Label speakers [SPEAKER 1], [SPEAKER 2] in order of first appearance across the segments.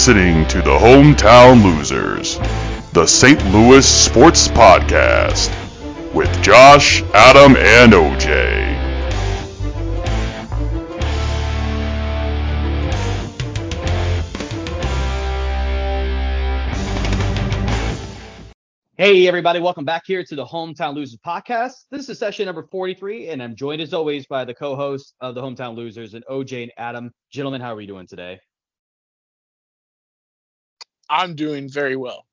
[SPEAKER 1] listening to the Hometown Losers, the St. Louis Sports Podcast, with Josh, Adam, and OJ.
[SPEAKER 2] Hey everybody, welcome back here to the Hometown Losers Podcast. This is session number 43, and I'm joined as always by the co-hosts of the Hometown Losers, and OJ and Adam. Gentlemen, how are we doing today?
[SPEAKER 3] I'm doing very well.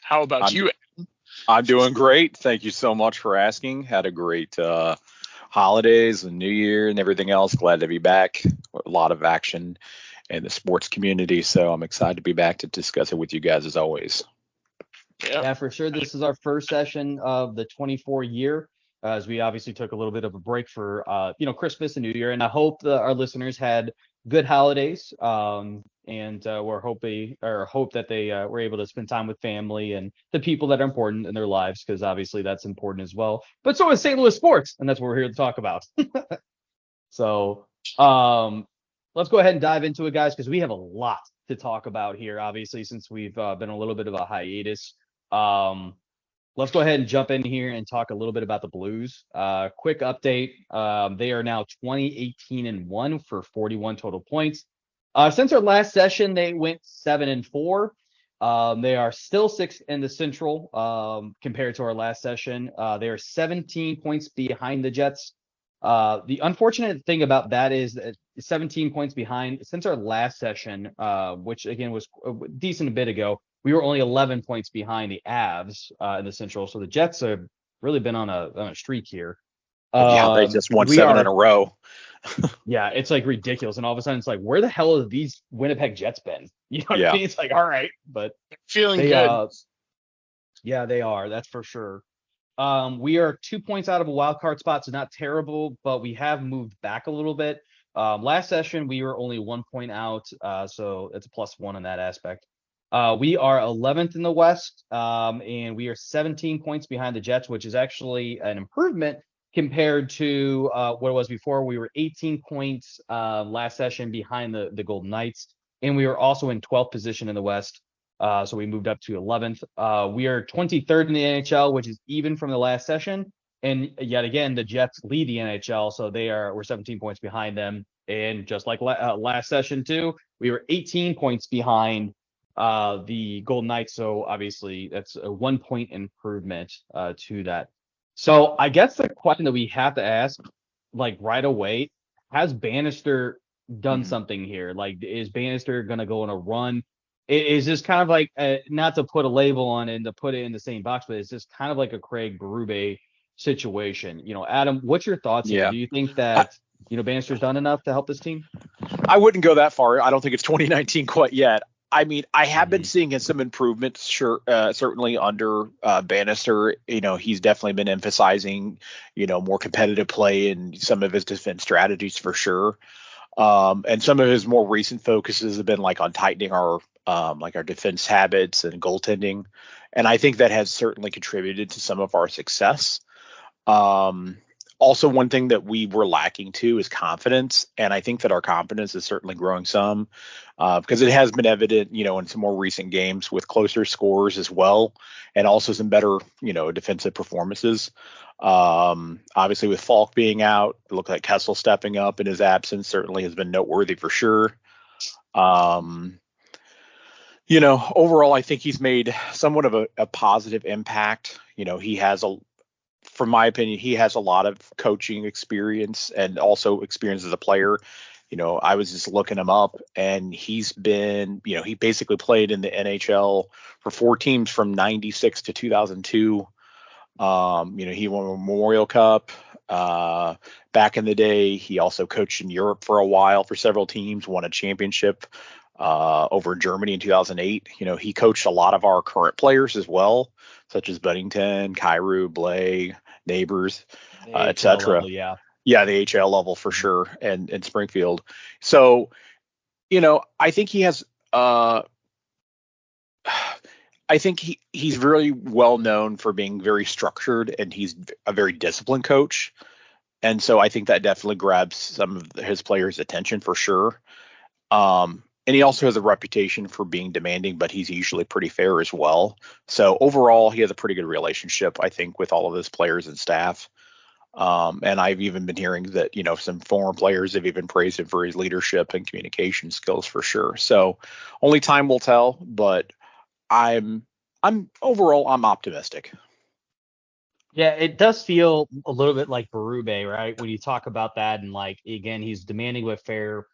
[SPEAKER 3] How about you?
[SPEAKER 4] I'm doing great. Thank you so much for asking. Had a great holidays and New Year and everything else. Glad to be back. A lot of action in the sports community, so I'm excited to be back to discuss it with you guys as always.
[SPEAKER 2] Yeah, for sure. This is our first session of the 24 year, as we obviously took a little bit of a break for Christmas and New Year, and I hope that our listeners had good holidays. And we're hope that they were able to spend time with family and the people that are important in their lives, because obviously that's important as well. But so is St. Louis sports, and that's what we're here to talk about. So let's go ahead and dive into it, guys, because we have a lot to talk about here, obviously, since we've been a little bit of a hiatus. Let's go ahead and jump in here and talk a little bit about the Blues. Quick update. They are now 20-18-1 for 41 total points. Since our last session, they went 7-4. They are still sixth in the Central compared to our last session. They are 17 points behind the Jets. The unfortunate thing about that is that 17 points behind since our last session, which again was a decent bit ago. We were only 11 points behind the Avs in the Central, so the Jets have really been on a streak here.
[SPEAKER 4] They just won 7 in a row.
[SPEAKER 2] Yeah, it's like ridiculous, and all of a sudden it's like, where the hell have these Winnipeg Jets been? You know what I mean? It's like, all right, but
[SPEAKER 3] feeling good.
[SPEAKER 2] Yeah, they are. That's for sure. We are 2 points out of a wild card spot, so not terrible, but we have moved back a little bit. Last session we were only 1 point out, so it's a +1 in that aspect. We are 11th in the West, and we are 17 points behind the Jets, which is actually an improvement compared to what it was before. We were 18 points last session behind the Golden Knights, and we were also in 12th position in the West, so we moved up to 11th. We are 23rd in the NHL, which is even from the last session, and yet again, the Jets lead the NHL, so we're 17 points behind them, and just like last session too, we were 18 points behind the Golden Knights, so obviously that's a 1 point improvement to that. So I guess the question that we have to ask, like right away, has Bannister done something here? Like, is Bannister gonna go on a run? Is this kind of like not to put a label on it and to put it in the same box, but it's just kind of like a Craig Berube situation? Adam, what's your thoughts here? Do you think that Bannister's done enough to help this team?
[SPEAKER 4] I wouldn't go that far. I don't think it's 2019 quite yet. I mean, I have been seeing some improvements, sure, certainly under Bannister. He's definitely been emphasizing, more competitive play and some of his defense strategies for sure. And some of his more recent focuses have been like on tightening our defense habits and goaltending. And I think that has certainly contributed to some of our success. Also, one thing that we were lacking too is confidence, and I think that our confidence is certainly growing some because it has been evident, in some more recent games with closer scores as well, and also some better, defensive performances. Obviously, with Falk being out, it looked like Kessel stepping up in his absence certainly has been noteworthy for sure. Overall, I think he's made somewhat of a positive impact. From my opinion, he has a lot of coaching experience and also experience as a player. I was just looking him up, and he's been, he basically played in the NHL for 4 teams from 96 to 2002. He won a Memorial Cup back in the day. He also coached in Europe for a while for several teams, won a championship over in Germany in 2008. He coached a lot of our current players as well, such as Buddington, Kyrou, Blay, Neighbors, etc.
[SPEAKER 2] Yeah,
[SPEAKER 4] the HL level for sure, and Springfield. So, I think he has. I think he's really well known for being very structured, and he's a very disciplined coach. And so I think that definitely grabs some of his players' attention for sure. And he also has a reputation for being demanding, but he's usually pretty fair as well. So overall, he has a pretty good relationship, I think, with all of his players and staff. And I've even been hearing that, some former players have even praised him for his leadership and communication skills for sure. So only time will tell, but I'm overall, I'm optimistic.
[SPEAKER 2] Yeah, it does feel a little bit like Berube, right? When you talk about that, and like again, he's demanding but fair,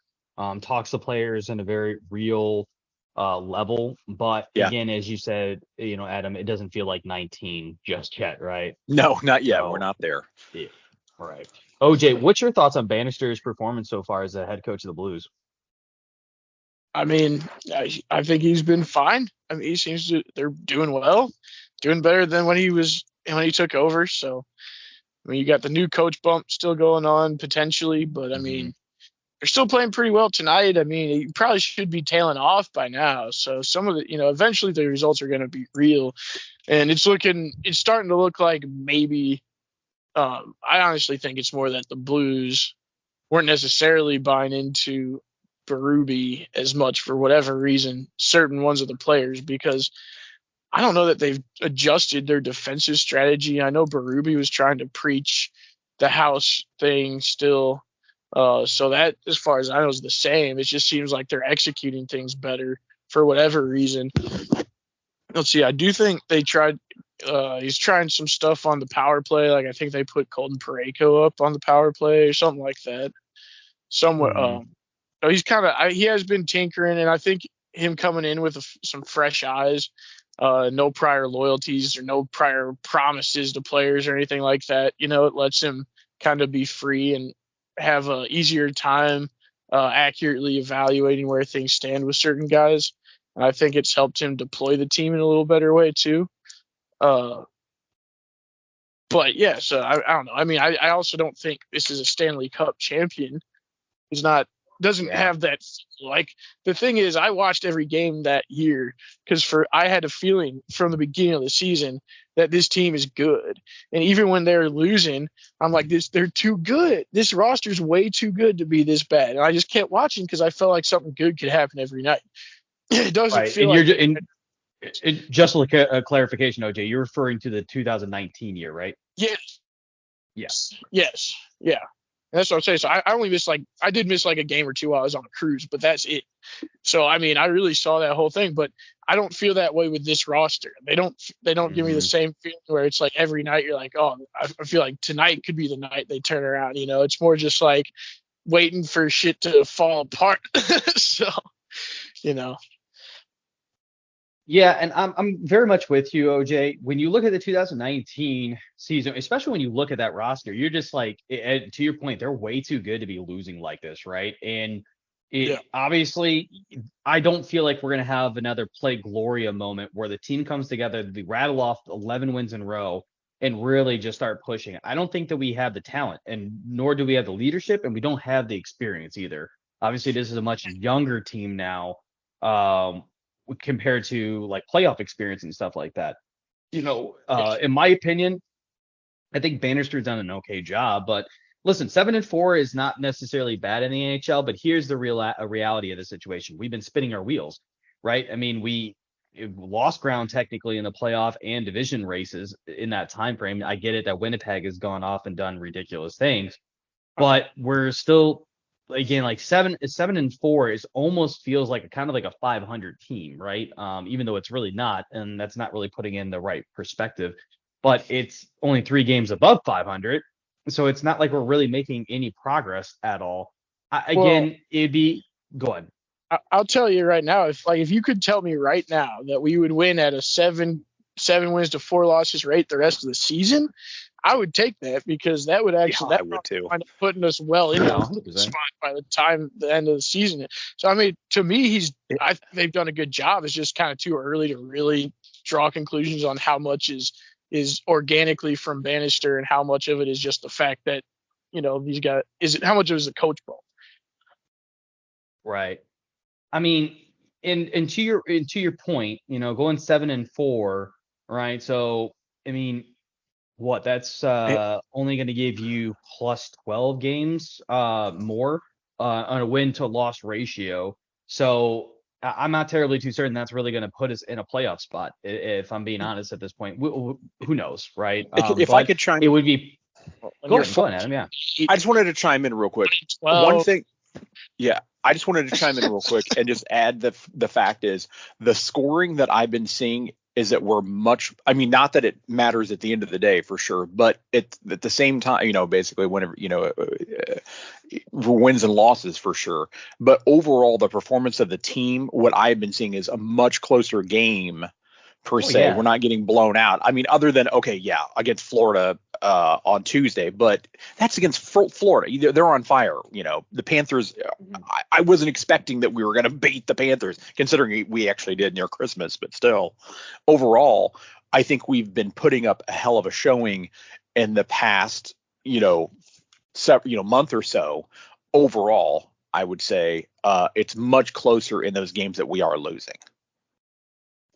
[SPEAKER 2] talks to players in a very real level. But
[SPEAKER 4] Yeah.
[SPEAKER 2] again, as you said, Adam, it doesn't feel like 19 just yet, right?
[SPEAKER 4] No, not yet.
[SPEAKER 2] So,
[SPEAKER 4] We're not there.
[SPEAKER 2] yeah, right. OJ, what's your thoughts on Bannister's performance so far as the head coach of the Blues?
[SPEAKER 3] I mean, I think he's been fine. I mean, they're doing well, doing better than when he took over. So, I mean, you got the new coach bump still going on potentially, but I mean, they're still playing pretty well tonight. I mean, he probably should be tailing off by now. So some of the, eventually the results are going to be real, and it's starting to look like maybe. I honestly think it's more that the Blues weren't necessarily buying into Berube as much for whatever reason, certain ones of the players, because I don't know that they've adjusted their defensive strategy. I know Berube was trying to preach the house thing still. So that, as far as I know, is the same. It just seems like they're executing things better for whatever reason. Let's see. I do think they tried. He's trying some stuff on the power play. Like I think they put Colton Parayko up on the power play or something like that. Somewhat. He has been tinkering, and I think him coming in with some fresh eyes, no prior loyalties or no prior promises to players or anything like that. It lets him kind of be free and have a easier time accurately evaluating where things stand with certain guys. And I think it's helped him deploy the team in a little better way too. But yeah, so I don't know. I mean, I also don't think this is a Stanley Cup champion. He's not doesn't have that. Like the thing is, I watched every game that year because I had a feeling from the beginning of the season that this team is good, and even when they're losing, I'm like, they're too good. This roster's way too good to be this bad, and I just kept watching because I felt like something good could happen every night. It doesn't feel like.
[SPEAKER 2] Just like a clarification, OJ, you're referring to the 2019 year, right?
[SPEAKER 3] Yes.
[SPEAKER 2] Yes.
[SPEAKER 3] Yes. Yeah. That's what I'm saying. So I did miss like a game or two while I was on a cruise, but that's it. So, I mean, I really saw that whole thing, but I don't feel that way with this roster. They don't give me the same feeling where it's like every night you're like, oh, I feel like tonight could be the night they turn around. It's more just like waiting for shit to fall apart. So,
[SPEAKER 2] Yeah, and I'm very much with you, OJ. When you look at the 2019 season, especially when you look at that roster, you're just like, to your point, they're way too good to be losing like this, right? And obviously, I don't feel like we're gonna have another Play Gloria moment where the team comes together, they rattle off 11 wins in a row, and really just start pushing. I don't think that we have the talent, and nor do we have the leadership, and we don't have the experience either. Obviously, this is a much younger team now. Compared to like playoff experience and stuff like that. In my opinion, I think Bannister's done an okay job, but listen, 7-4 is not necessarily bad in the NHL, but here's the reality of the situation. We've been spinning our wheels, right? I mean, we lost ground technically in the playoff and division races in that time frame. I get it that Winnipeg has gone off and done ridiculous things, but we're still, again, like 7-4 is almost feels like kind of like a 500 team, right? Even though it's really not, and that's not really putting in the right perspective. But it's only 3 games above 500, so it's not like we're really making any progress at all. It'd be go ahead.
[SPEAKER 3] I'll tell you right now, if you could tell me right now that we would win at a 7 wins to 4 losses rate the rest of the season, I would take that because that would actually kind of putting us well into the spot by the time the end of the season. So I mean, to me, they've done a good job. It's just kind of too early to really draw conclusions on how much is organically from Bannister and how much of it is just the fact that these guys how much of it is a coach ball.
[SPEAKER 2] Right. I mean, and to your point, going 7-4, right? So I mean, that's only going to give you plus 12 games more on a win to loss ratio. So I'm not terribly too certain that's really going to put us in a playoff spot. If I'm being honest at this point, who knows, right?
[SPEAKER 4] If I could chime,
[SPEAKER 2] it would be. Go ahead, Adam. Yeah.
[SPEAKER 4] I just wanted to chime in real quick. One thing, yeah, I just wanted to chime in real quick and just add the fact is the scoring that I've been seeing is that we're not that it matters at the end of the day for sure, but at the same time, basically whenever, wins and losses for sure. But overall, the performance of the team, what I've been seeing is a much closer game per se.
[SPEAKER 2] Yeah.
[SPEAKER 4] We're not getting blown out. I mean, other than, against Florida on Tuesday, but that's against Florida. They're on fire. The Panthers, I wasn't expecting that we were going to beat the Panthers, considering we actually did near Christmas, but still, overall, I think we've been putting up a hell of a showing in the past, month or so. Overall, I would say it's much closer in those games that we are losing.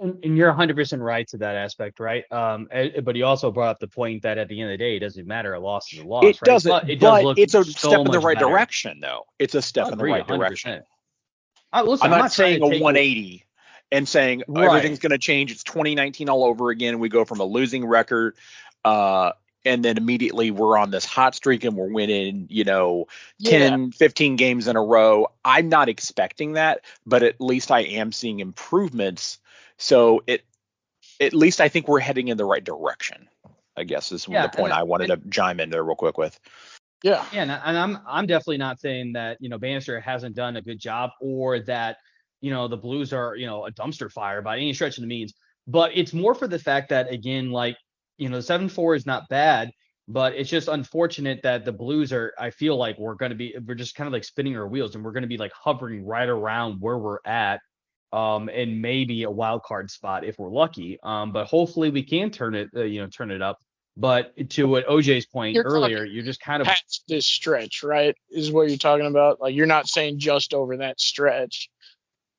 [SPEAKER 2] And you're 100% right to that aspect, right? But you also brought up the point that at the end of the day, it doesn't matter. A loss is a loss.
[SPEAKER 4] It
[SPEAKER 2] right?
[SPEAKER 4] doesn't. But it's a
[SPEAKER 2] so
[SPEAKER 4] step in the right
[SPEAKER 2] better.
[SPEAKER 4] direction, though. It's a step in the right 100%. Direction.
[SPEAKER 2] Listen,
[SPEAKER 4] I'm not saying a 180 and saying everything's going to change. It's 2019 all over again. We go from a losing record, and then immediately we're on this hot streak and we're winning, 10, 15 games in a row. I'm not expecting that, but at least I am seeing improvements. So at least I think we're heading in the right direction, I guess is the point I wanted to chime in there real quick with.
[SPEAKER 2] Yeah. And I'm definitely not saying that, Bannister hasn't done a good job or that, the Blues are, a dumpster fire by any stretch of the means. But it's more for the fact that, again, the 7-4 is not bad, but it's just unfortunate that the Blues I feel like we're just kind of like spinning our wheels and we're going to be like hovering right around where we're at. And maybe a wild card spot if we're lucky. But hopefully we can turn it up. But to what OJ's point earlier, you're just kind of
[SPEAKER 3] past this stretch, right? Is what you're talking about. Like you're not saying just over that stretch.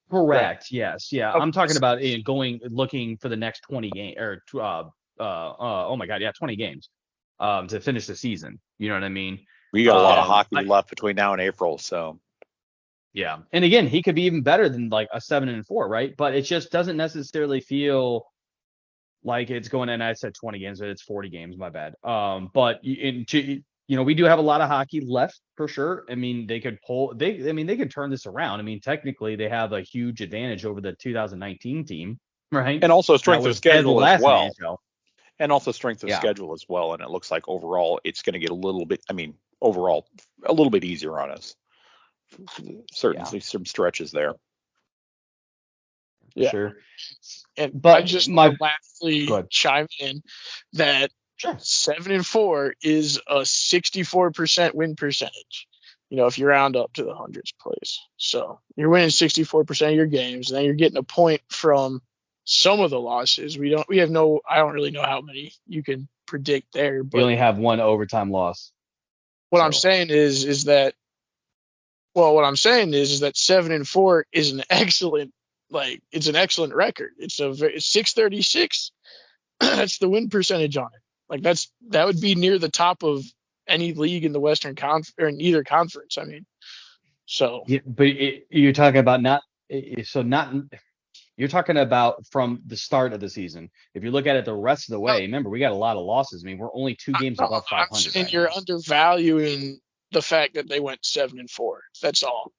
[SPEAKER 2] Correct. Right. Yes. Yeah. Okay. I'm talking about looking for the next 20 games or 20 games to finish the season. You know what I mean?
[SPEAKER 4] We got a lot of hockey left between now and April, so.
[SPEAKER 2] Yeah. And again, he could be even better than like a 7-4, right? But it just doesn't necessarily feel like it's going in. I said 20 games, but it's 40 games. My bad. But we do have a lot of hockey left for sure. I mean, they could turn this around. I mean, technically they have a huge advantage over the 2019 team, right?
[SPEAKER 4] And also strength of schedule as well.
[SPEAKER 2] NHL.
[SPEAKER 4] And also strength of schedule as well. And it looks like overall it's going to get a little bit easier on us. Certainly some stretches there.
[SPEAKER 3] Yeah.
[SPEAKER 2] Sure.
[SPEAKER 3] But I just lastly chime in that 7-4 is a 64% win percentage. If you round up to the hundreds place. So you're winning 64% of your games, and then you're getting a point from some of the losses. I don't really know how many you can predict there. But
[SPEAKER 2] we only have one overtime loss.
[SPEAKER 3] What I'm saying is that 7-4 is an excellent, it's an excellent record. It's 636. That's the win percentage on it. That would be near the top of any league in the Western Conference or in either conference. I mean, so.
[SPEAKER 2] Yeah, but you're talking about you're talking about from the start of the season. If you look at it the rest of the way, remember we got a lot of losses. I mean, we're only 2 games above 500.
[SPEAKER 3] And you're undervaluing the fact that they went 7-4. That's all.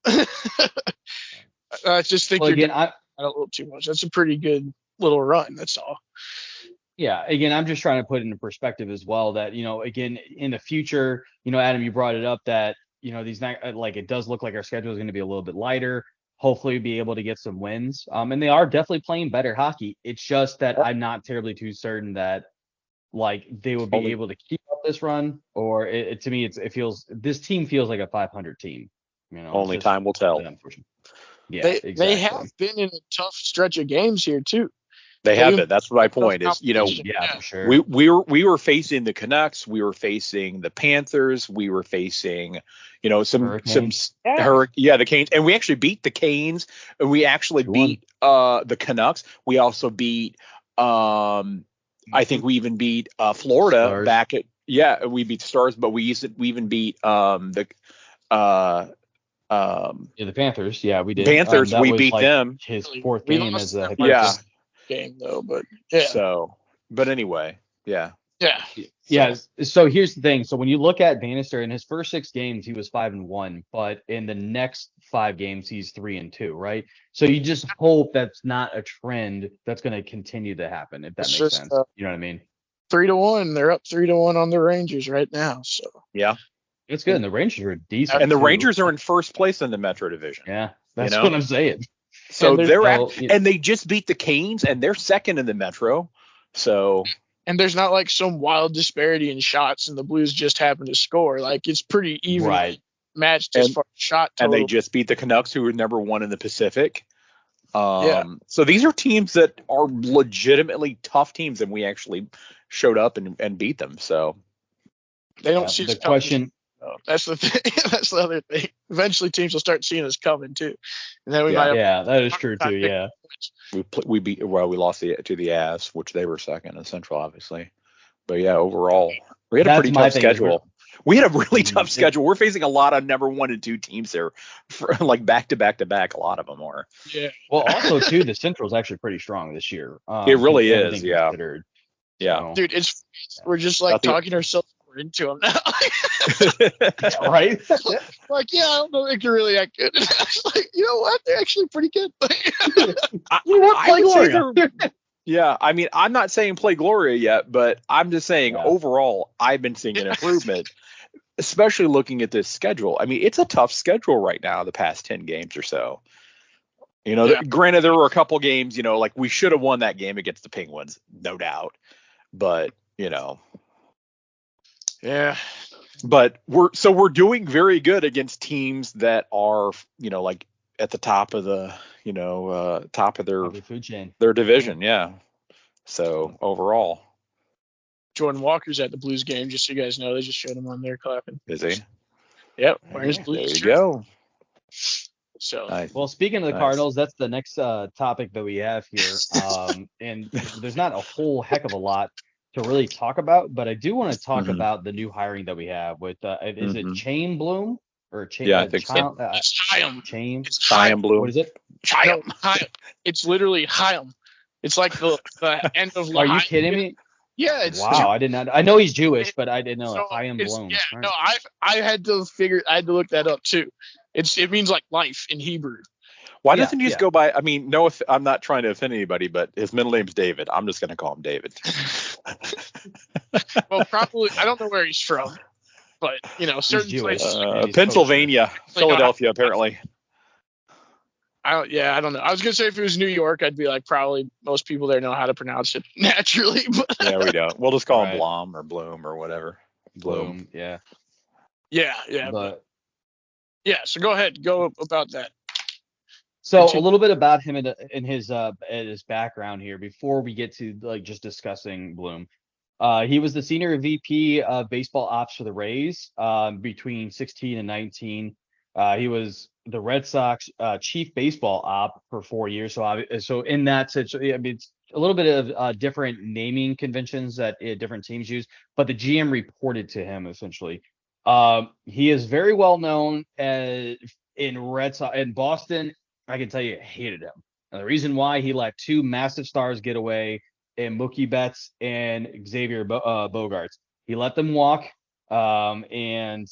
[SPEAKER 3] I just think you're a little too much. That's a pretty good little run. That's all.
[SPEAKER 2] Yeah. Again, I'm just trying to put it into perspective as well that, again, in the future, Adam, you brought it up that, these it does look like our schedule is going to be a little bit lighter. Hopefully be able to get some wins. And they are definitely playing better hockey. It's just that I'm not terribly too certain that they would be able to keep up this run, or to me, this team feels like a 500 team.
[SPEAKER 4] Only time will tell.
[SPEAKER 2] Yeah,
[SPEAKER 3] exactly. They have been in a tough stretch of games here too.
[SPEAKER 4] They have been. That's my point. Is
[SPEAKER 2] for sure.
[SPEAKER 4] We were facing the Canucks. We were facing the Panthers. We were facing the Canes, and we actually beat the Canes, and we actually beat the Canucks. We also beat I think we even beat Florida Stars. We beat the Stars, but we even beat
[SPEAKER 2] The Panthers. Yeah, we did.
[SPEAKER 4] Panthers,
[SPEAKER 2] that
[SPEAKER 4] we
[SPEAKER 2] was
[SPEAKER 4] beat
[SPEAKER 2] like
[SPEAKER 4] them.
[SPEAKER 2] his fourth
[SPEAKER 3] We
[SPEAKER 2] game
[SPEAKER 3] lost
[SPEAKER 2] as a head
[SPEAKER 3] that
[SPEAKER 2] coach.
[SPEAKER 4] Yeah.
[SPEAKER 3] game though, but yeah.
[SPEAKER 4] So, but anyway, yeah.
[SPEAKER 3] Yeah.
[SPEAKER 2] Yeah. So here's the thing. So when you look at Bannister in his first 6 games, he was 5-1, but in the next 5 games, he's 3-2, right? So you just hope that's not a trend that's going to continue to happen, if that
[SPEAKER 3] It's
[SPEAKER 2] makes
[SPEAKER 3] just,
[SPEAKER 2] sense. You know what I mean?
[SPEAKER 3] 3-1. They're up 3-1 on the Rangers right now. So
[SPEAKER 4] Yeah.
[SPEAKER 2] It's good. And the Rangers are decent.
[SPEAKER 4] And the
[SPEAKER 2] too.
[SPEAKER 4] Rangers are in first place in the Metro Division.
[SPEAKER 2] Yeah, that's
[SPEAKER 4] know?
[SPEAKER 2] what I'm saying.
[SPEAKER 4] So
[SPEAKER 3] And
[SPEAKER 4] they're
[SPEAKER 2] no-
[SPEAKER 4] and they just beat the Canes, and they're second in the Metro. So
[SPEAKER 3] and there's not like some wild disparity in shots, and the Blues just happen to score. Like it's pretty even
[SPEAKER 2] Right.
[SPEAKER 3] matched as far as shot
[SPEAKER 4] and
[SPEAKER 3] total.
[SPEAKER 4] they just beat the Canucks, who were number 1 in the Pacific.
[SPEAKER 3] Yeah.
[SPEAKER 4] So these are teams that are legitimately tough teams, and we actually showed up and beat them. So
[SPEAKER 3] They don't see
[SPEAKER 2] the
[SPEAKER 3] us coming.
[SPEAKER 2] question.
[SPEAKER 3] That's the thing. That's the other thing. Eventually, teams will start seeing us coming too, and then we might.
[SPEAKER 2] Yeah, that is true too. Yeah.
[SPEAKER 4] we lost to the Avs, which they were second in Central, obviously. But yeah, overall, we had a pretty tough schedule. We had a really tough schedule. We're facing a lot of number 1 and 2 teams there, like back to back to back. A lot of them are.
[SPEAKER 3] Yeah.
[SPEAKER 2] Well, also too, the Central is actually pretty strong this year.
[SPEAKER 4] It really is.
[SPEAKER 2] everything
[SPEAKER 4] Yeah.
[SPEAKER 2] considered.
[SPEAKER 4] Yeah.
[SPEAKER 2] So-
[SPEAKER 3] Dude, we're just like talking ourselves into them now.
[SPEAKER 2] right?
[SPEAKER 3] Like, yeah, I don't know if they're really that good. It's like, you know what? They're actually pretty good.
[SPEAKER 2] Play Gloria.
[SPEAKER 4] Yeah, I mean, I'm not saying play Gloria yet, but I'm just saying overall, I've been seeing an improvement, especially looking at this schedule. I mean, it's a tough schedule right now, the past 10 games or so. You know, granted, there were a couple games, you know, like we should have won that game against the Penguins, no doubt. But, you know.
[SPEAKER 3] Yeah.
[SPEAKER 4] But we're doing very good against teams that are, you know, like at the top of the, you know, top of their
[SPEAKER 2] food chain,
[SPEAKER 4] their division. Yeah. So overall,
[SPEAKER 3] Jordan Walker's at the Blues game, just so you guys know. They just showed him on there clapping.
[SPEAKER 4] is he?
[SPEAKER 3] Yep. Wearing his Blues
[SPEAKER 4] There you
[SPEAKER 3] shirt.
[SPEAKER 4] go.
[SPEAKER 3] So
[SPEAKER 4] Nice.
[SPEAKER 2] Well, speaking of the
[SPEAKER 4] Nice.
[SPEAKER 2] Cardinals, that's the next topic that we have here. And there's not a whole heck of a lot to really talk about, but I do want to talk about the new hiring that we have with is it Chain Bloom or Chain?
[SPEAKER 4] Yeah, I think so.
[SPEAKER 3] It's Chaim.
[SPEAKER 2] Chain.
[SPEAKER 3] It's
[SPEAKER 4] Chaim Bloom.
[SPEAKER 2] What is it?
[SPEAKER 3] Chaim. It's literally Chaim. It's like the end of
[SPEAKER 2] Are you kidding me?
[SPEAKER 3] Yeah, it's
[SPEAKER 2] Wow, I did not. I know he's Jewish, but I didn't know
[SPEAKER 3] so
[SPEAKER 2] Chaim Bloom.
[SPEAKER 3] Yeah,
[SPEAKER 2] Right.
[SPEAKER 3] no, I had to look that up too. It means like life in Hebrew.
[SPEAKER 4] Why doesn't he just go by? I mean, no, I'm not trying to offend anybody, but his middle name's David. I'm just going to call him David.
[SPEAKER 3] Well, probably I don't know where he's from, but you know, certain
[SPEAKER 2] Jewish.
[SPEAKER 3] places.
[SPEAKER 4] Pennsylvania, Philadelphia, apparently.
[SPEAKER 3] I don't know. I was gonna say if it was New York, I'd be like probably most people there know how to pronounce it naturally. But
[SPEAKER 4] Yeah, we don't. We'll just call him Blom or Bloom or whatever. Bloom.
[SPEAKER 2] Yeah.
[SPEAKER 3] Yeah.
[SPEAKER 2] But
[SPEAKER 3] So go ahead, go about that.
[SPEAKER 2] so a little bit about him and his background here before we get to like just discussing Bloom. He was the senior VP of baseball ops for the Rays between 16 and 19. He was the Red Sox chief baseball op for 4 years. So in that situation, I mean, it's a little bit of different naming conventions that different teams use, but the GM reported to him essentially. He is very well known in Red Sox in Boston. I can tell you, hated him. And the reason why, he let 2 massive stars get away in Mookie Betts and Xavier Bogaerts. He let them walk, and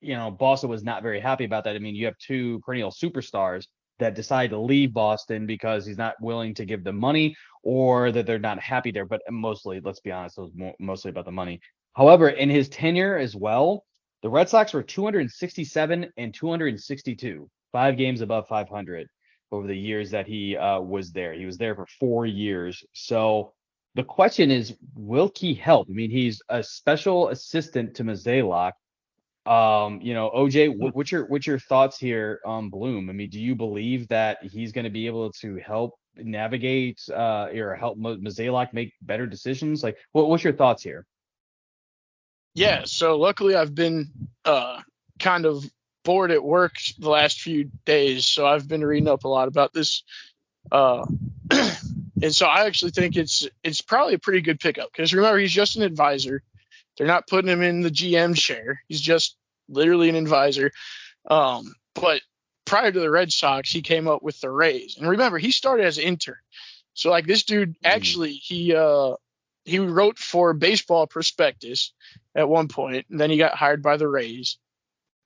[SPEAKER 2] you know, Boston was not very happy about that. I mean, you have 2 perennial superstars that decide to leave Boston because he's not willing to give them money or that they're not happy there. But mostly, let's be honest, it was mostly about the money. However, in his tenure as well, the Red Sox were 267 and 262, 5 games above 500 over the years that he was there. He was there for 4 years. So the question is, will he help? I mean, he's a special assistant to Mozeliak. You know, OJ, what's your thoughts here on Bloom? I mean, do you believe that he's going to be able to help navigate or help Mozeliak make better decisions? Like, what's your thoughts here?
[SPEAKER 3] Yeah, so luckily I've been kind of bored at work the last few days, so I've been reading up a lot about this. And so I actually think it's probably a pretty good pickup because remember, he's just an advisor. They're not putting him in the GM chair. He's just literally an advisor. But prior to the Red Sox, he came up with the Rays. And remember, he started as an intern. So like this dude actually he wrote for Baseball Prospectus at one point, and then he got hired by the Rays.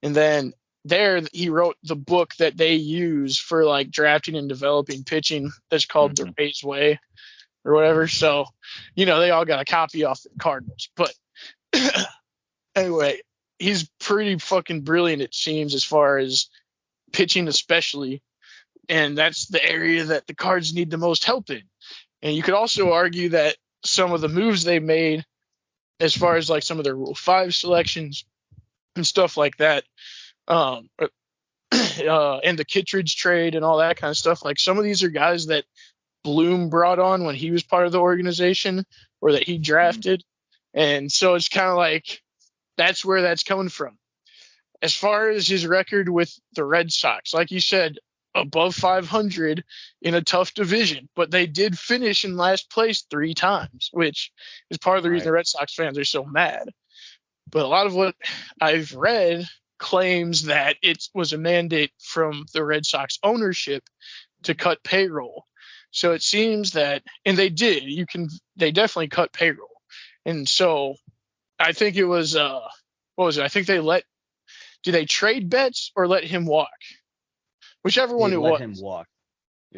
[SPEAKER 3] And then there he wrote the book that they use for like drafting and developing pitching that's called The Rays Way or whatever. So, they all got a copy off the Cardinals. But anyway, he's pretty fucking brilliant, it seems, as far as pitching especially. And that's the area that the Cards need the most help in. And you could also argue that some of the moves they made as far as like some of their Rule 5 selections and stuff like that, and the Kittredge trade and all that kind of stuff, like some of these are guys that Bloom brought on when he was part of the organization or that he drafted. And so it's kind of like that's where that's coming from. As far as his record with the Red Sox, like you said, above 500 in a tough division, but they did finish in last place 3 times, which is part of the reason the Red Sox fans are so mad. But a lot of what I've read claims that it was a mandate from the Red Sox ownership to cut payroll. So it seems that, and they did, they definitely cut payroll. And so I think it was, what was it? I think did they trade Betts or let him walk? Whichever one it was.
[SPEAKER 2] Let him walk.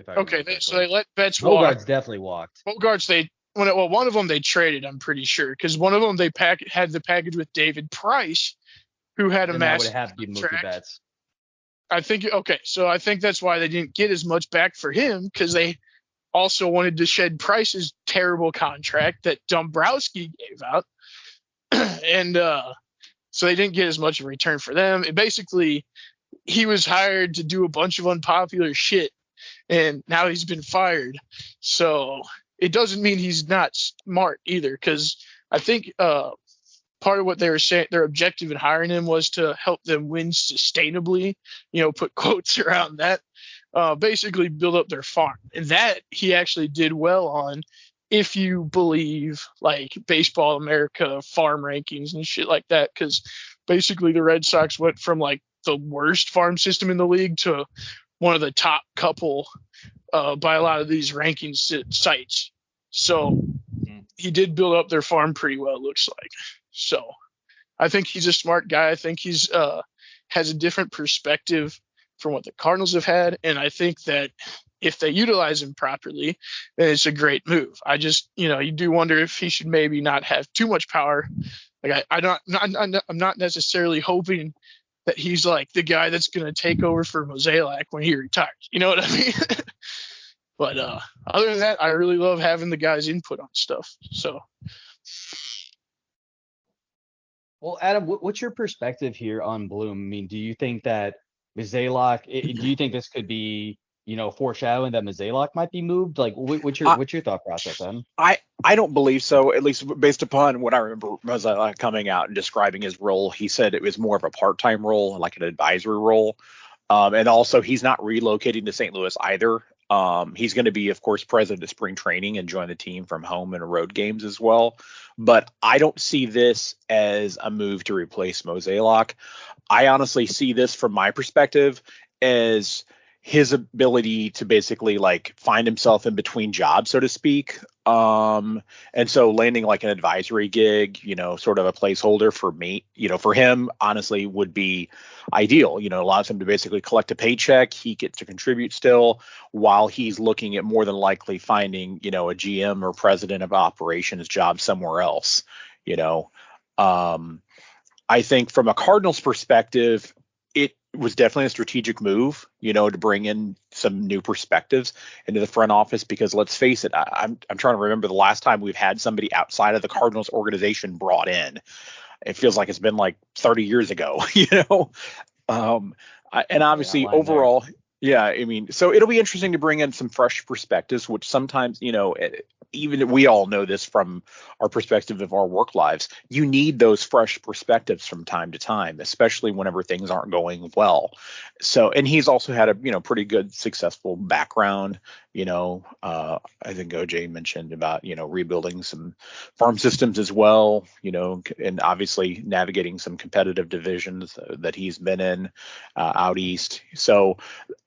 [SPEAKER 3] Okay, so they let Betts walk.
[SPEAKER 2] Bogarts definitely walked.
[SPEAKER 3] Bogarts, one of them they traded, I'm pretty sure, because one of them they had the package with David Price, who had a massive
[SPEAKER 2] contract. That would have to be moved to Betts.
[SPEAKER 3] I think that's why they didn't get as much back for him, because they also wanted to shed Price's terrible contract that Dombrowski gave out, and so they didn't get as much in return for them. And basically, he was hired to do a bunch of unpopular shit, and now he's been fired. So it doesn't mean he's not smart either, because I think part of what they were saying, their objective in hiring him was to help them win sustainably, put quotes around that, basically build up their farm. And that he actually did well on, if you believe like Baseball America farm rankings and shit like that, because basically the Red Sox went from like the worst farm system in the league to one of the top couple by a lot of these rankings sites. So he did build up their farm pretty well, it looks like. So I think he's a smart guy. I think he's has a different perspective from what the Cardinals have had. And I think that if they utilize him properly, then it's a great move. I just, you do wonder if he should maybe not have too much power. Like I'm not necessarily hoping that he's like the guy that's going to take over for Mozeliak when he retires. You know what I mean? But other than that, I really love having the guys' input on stuff. So.
[SPEAKER 2] Well, Adam, what's your perspective here on Bloom? I mean, do you think that Mozeliak, do you think this could be, foreshadowing that Mozeliak might be moved? Like, what's your thought process then?
[SPEAKER 4] I don't believe so, at least based upon what I remember Mozeliak coming out and describing his role. He said it was more of a part-time role, like an advisory role. And also he's not relocating to St. Louis either. He's going to be, of course, president of spring training and join the team from home and road games as well. But I don't see this as a move to replace Mozeliak. I honestly see this from my perspective as his ability to basically like find himself in between jobs, so to speak. And so landing like an advisory gig, sort of a placeholder for me, for him, honestly, would be ideal. Allows him to basically collect a paycheck. He gets to contribute still while he's looking at more than likely finding, a GM or president of operations job somewhere else. I think from a Cardinals perspective, it was definitely a strategic move, to bring in some new perspectives into the front office, because let's face it, I'm trying to remember the last time we've had somebody outside of the Cardinals organization brought in. It feels like it's been like 30 years ago, and obviously overall, so it'll be interesting to bring in some fresh perspectives, which sometimes, even we all know this from our perspective of our work lives. You need those fresh perspectives from time to time, especially whenever things aren't going well. So, and he's also had a, pretty good successful background, I think OJ mentioned about, rebuilding some farm systems as well, and obviously navigating some competitive divisions that he's been in out east. So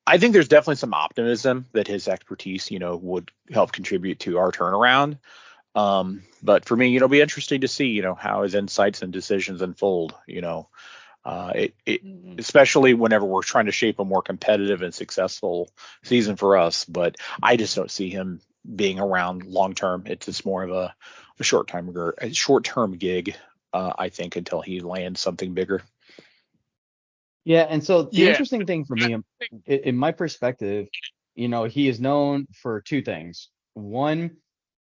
[SPEAKER 4] I think there's definitely some optimism that his expertise, would help contribute to our turnaround. But for me, it'll be interesting to see, how his insights and decisions unfold, especially whenever we're trying to shape a more competitive and successful season for us. But I just don't see him being around long term. It's just more of a short term gig, I think, until he lands something bigger.
[SPEAKER 2] Yeah, and so the interesting thing for me, in my perspective, he is known for two things. One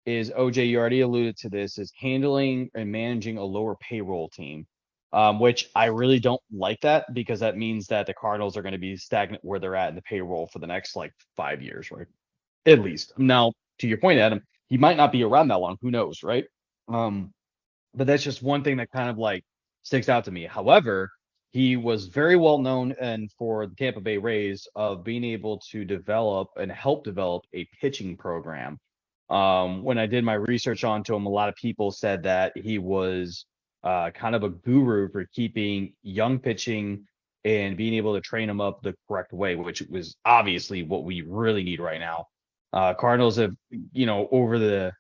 [SPEAKER 2] is, OJ, you already alluded to this, is handling and managing a lower payroll team, which I really don't like that, because that means that the Cardinals are going to be stagnant where they're at in the payroll for the next 5 years, right? At least. Now, to your point, Adam, he might not be around that long. Who knows, right? But that's just one thing that kind of sticks out to me. However, he was very well known and for the Tampa Bay Rays of being able to develop and help develop a pitching program. When I did my research onto him, a lot of people said that he was kind of a guru for keeping young pitching and being able to train them up the correct way, which was obviously what we really need right now. Cardinals have, over the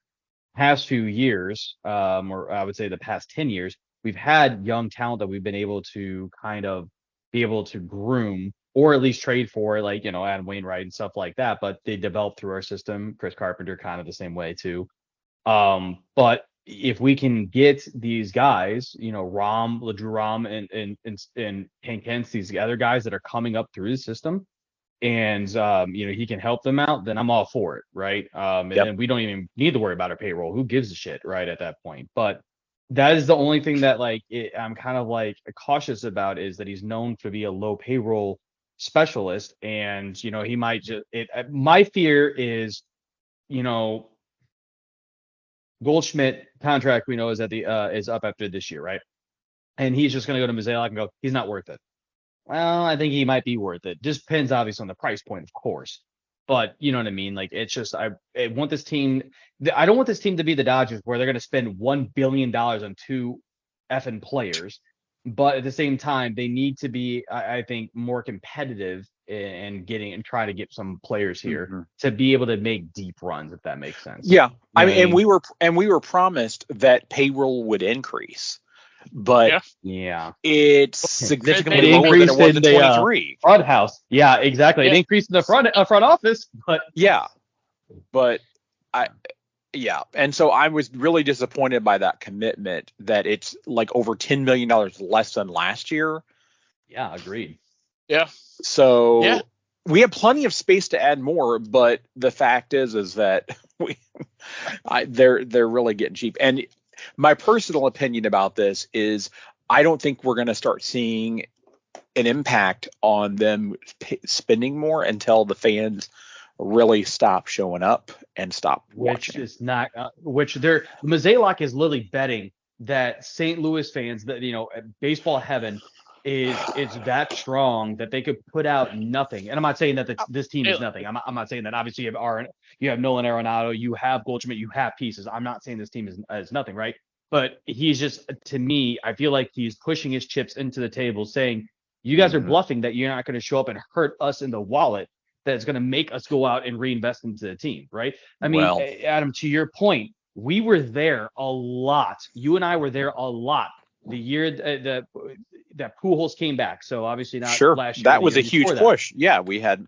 [SPEAKER 2] past few years, or I would say the past 10 years, we've had young talent that we've been able to kind of be able to groom, or at least trade for, Adam Wainwright and stuff like that. But they developed through our system. Chris Carpenter kind of the same way too. But if we can get these guys, Drew Rom and Hank Hentz, these other guys that are coming up through the system, and he can help them out, then I'm all for it, right? And then we don't even need to worry about our payroll. Who gives a shit, right, at that point? But that is the only thing that I'm kind of cautious about, is that he's known to be a low payroll specialist, and he might just. My fear is, Goldschmidt contract, we know, is is up after this year, right? And he's just going to go to Mizzou and go, he's not worth it. Well, I think he might be worth it. Just depends, obviously, on the price point, of course. But you know what I mean? It's just, I want this team. I don't want this team to be the Dodgers, where they're going to spend $1 billion on two effing players. But at the same time, they need to be, I think, more competitive in getting and trying to get some players here to be able to make deep runs, if that makes sense.
[SPEAKER 4] Yeah, I mean, and we were promised that payroll would increase. But it's significantly lower than it was in 23.
[SPEAKER 2] Front house. Yeah, exactly. It increased in the front office, but
[SPEAKER 4] and so I was really disappointed by that commitment, that it's over $10 million less than last year.
[SPEAKER 2] Yeah, agreed.
[SPEAKER 3] Yeah.
[SPEAKER 4] So we have plenty of space to add more, but the fact is that they're really getting cheap. And my personal opinion about this is, I don't think we're going to start seeing an impact on them spending more until the fans really stop showing up and stop watching.
[SPEAKER 2] Which is not, Mazalok is literally betting that St. Louis fans, that baseball heaven is that strong that they could put out nothing. And I'm not saying that this team is nothing. I'm not saying that. Obviously, you have Nolan Arenado, you have Goldschmidt, you have pieces. I'm not saying this team is nothing, right? But he's just, to me, I feel like he's pushing his chips into the table, saying, you guys are bluffing that you're not going to show up and hurt us in the wallet. That's going to make us go out and reinvest into the team, right? I mean, Adam, to your point, we were there a lot. You and I were there a lot the year that Pujols came back. So obviously not last year.
[SPEAKER 4] That was a huge push. Yeah, we had.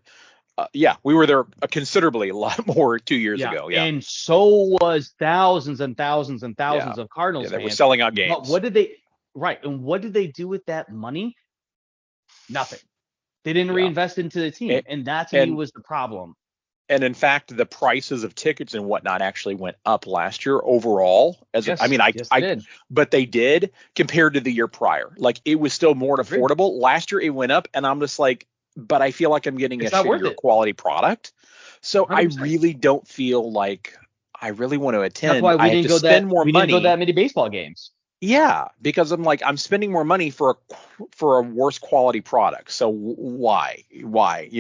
[SPEAKER 4] We were there considerably a lot more 2 years ago. Yeah,
[SPEAKER 2] and so was thousands and thousands and thousands of Cardinals fans.
[SPEAKER 4] They were selling out games.
[SPEAKER 2] But what did they? Right, and what did they do with that money? Nothing. They didn't reinvest into the team, and that to me was the problem.
[SPEAKER 4] And in fact, the prices of tickets and whatnot actually went up last year overall. But they did, compared to the year prior. It was still more affordable. Last year it went up, and I'm just but I feel like I'm getting a shittier quality product. So 100%. I really don't feel like I really want to attend.
[SPEAKER 2] That's why we didn't go that many baseball games.
[SPEAKER 4] Yeah, because I'm spending more money for a worse quality product. So why? You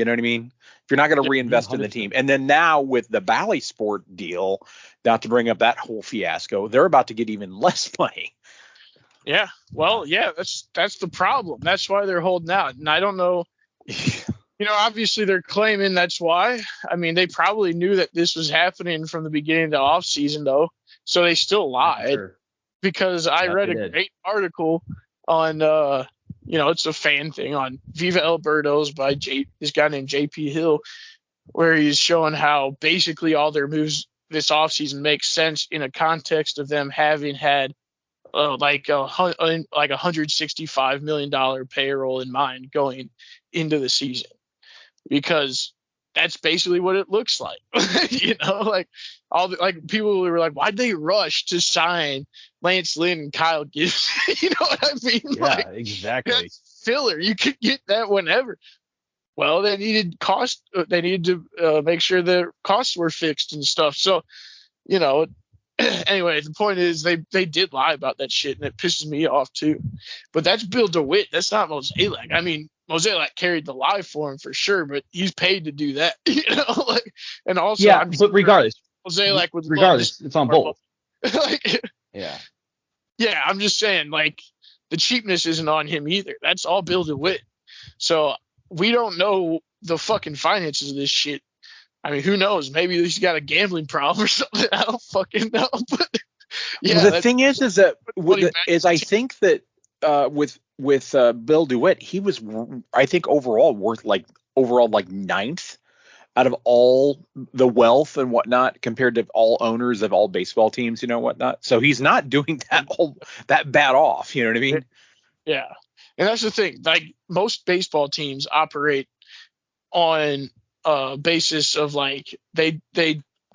[SPEAKER 4] know what I mean? If you're not going to reinvest in the team. And then now with the Bally Sport deal, not to bring up that whole fiasco, they're about to get even less money.
[SPEAKER 3] Yeah. Well, yeah, that's the problem. That's why they're holding out. And I don't know, obviously they're claiming that's why. I mean, they probably knew that this was happening from the beginning of the offseason, though. So they still lied.
[SPEAKER 2] Sure.
[SPEAKER 3] Because I read a great article on, it's a fan thing on Viva Alberto's by this guy named JP Hill, where he's showing how basically all their moves this offseason make sense in a context of them having had like $165 million payroll in mind going into the season, because that's basically what it looks like. Like people were like, why'd they rush to sign Lance Lynn and Kyle Gibbs? You know what I mean?
[SPEAKER 2] Yeah, exactly.
[SPEAKER 3] That's filler. You could get that whenever. Well, they needed to make sure their costs were fixed and stuff. So, anyway, the point is they did lie about that shit, and it pisses me off too. But that's Bill DeWitt. That's not Mosaic. I mean, Mosaic carried the lie for him for sure, but he's paid to do that. And also,
[SPEAKER 2] yeah, but regardless,
[SPEAKER 3] Mosaic would
[SPEAKER 2] it's on both.
[SPEAKER 3] Yeah, I'm just saying, like, the cheapness isn't on him either. That's all Bill DeWitt. So we don't know the fucking finances of this shit. I mean, who knows? Maybe he's got a gambling problem or something. I don't fucking know. But yeah,
[SPEAKER 4] well, the thing is that I think that with Bill DeWitt, he was, I think, overall ninth out of all the wealth and whatnot compared to all owners of all baseball teams, whatnot. So he's not doing that bad off. You know what I mean?
[SPEAKER 3] Yeah, and that's the thing. Like, most baseball teams operate on basis of, like, they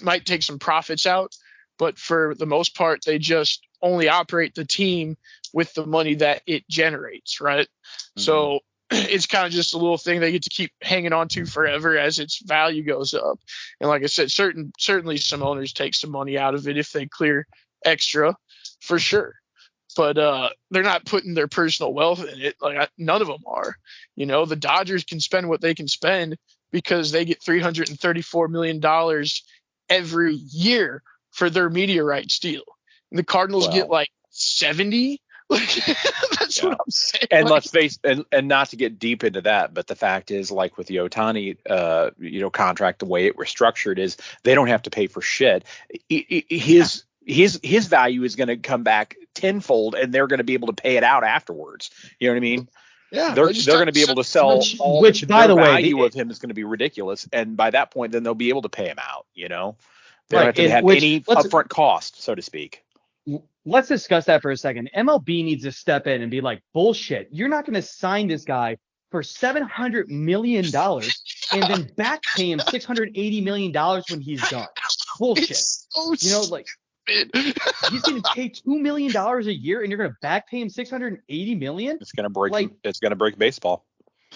[SPEAKER 3] might take some profits out, but for the most part they just only operate the team with the money that it generates, right? Mm-hmm. So it's kind of just a little thing they get to keep hanging on to forever as its value goes up. And like I said, certainly some owners take some money out of it if they clear extra, for sure. But they're not putting their personal wealth in it. Like, none of them are. The Dodgers can spend what they can spend because they get $334 million every year for their media rights deal. And the Cardinals get like 70. That's what I'm saying.
[SPEAKER 4] And let's face, and not to get deep into that, but the fact is, like with the Ohtani, contract, the way it was structured is they don't have to pay for shit. His value is going to come back tenfold, and they're going to be able to pay it out afterwards. You know what I mean?
[SPEAKER 3] Yeah,
[SPEAKER 4] they're going to be able to sell
[SPEAKER 2] which by the way,
[SPEAKER 4] value of him is going to be ridiculous, and by that point, then they'll be able to pay him out. They don't
[SPEAKER 2] right,
[SPEAKER 4] have to have any upfront cost, so to speak.
[SPEAKER 2] Let's discuss that for a second. MLB needs to step in and be like, bullshit. You're not going to sign this guy for $700 million and then back pay him $680 million when he's done. Bullshit. He's getting paid $2 million a year, and you're going to back pay him $680 million.
[SPEAKER 4] It's going to break. It's going to break baseball.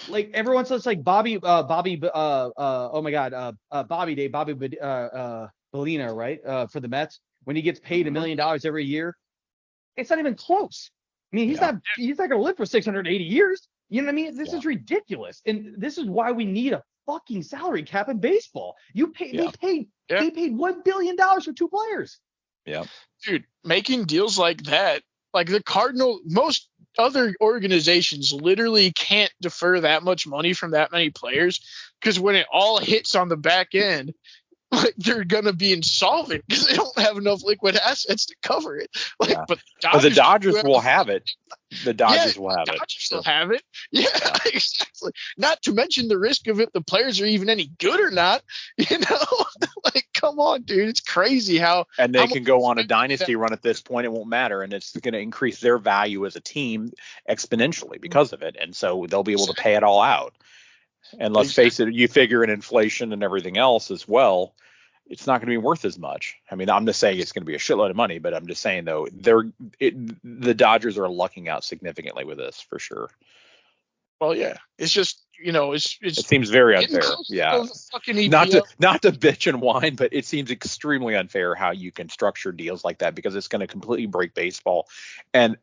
[SPEAKER 2] Like, everyone says, like Bobby Bellina, right? For the Mets, when he gets paid $1 million every year, it's not even close. I mean, he's not going to live for 680 years. You know what I mean? This is ridiculous, and this is why we need a fucking salary cap in baseball. They paid $1 billion for 2 players.
[SPEAKER 4] Yeah,
[SPEAKER 3] dude, making deals like that, like the Cardinals, most other organizations literally can't defer that much money from that many players, because when it all hits on the back end, like, they're gonna be insolvent because they don't have enough liquid assets to cover it. But
[SPEAKER 4] the Dodgers will have it. The Dodgers will have it.
[SPEAKER 3] Dodgers will have it. Yeah, exactly. Not to mention the risk of if the players are even any good or not. Like, come on, dude, it's crazy how.
[SPEAKER 4] And they can go on a dynasty run at this point. It won't matter, and it's going to increase their value as a team exponentially because of it. And so they'll be able to pay it all out. And let's face it, you figure in inflation and everything else as well, it's not going to be worth as much. I mean, I'm just saying it's going to be a shitload of money, but I'm just saying, though, the Dodgers are lucking out significantly with this for sure.
[SPEAKER 3] Well, yeah, it's just, it
[SPEAKER 4] seems very unfair. Yeah, not to bitch and whine, but it seems extremely unfair how you can structure deals like that, because it's going to completely break baseball. And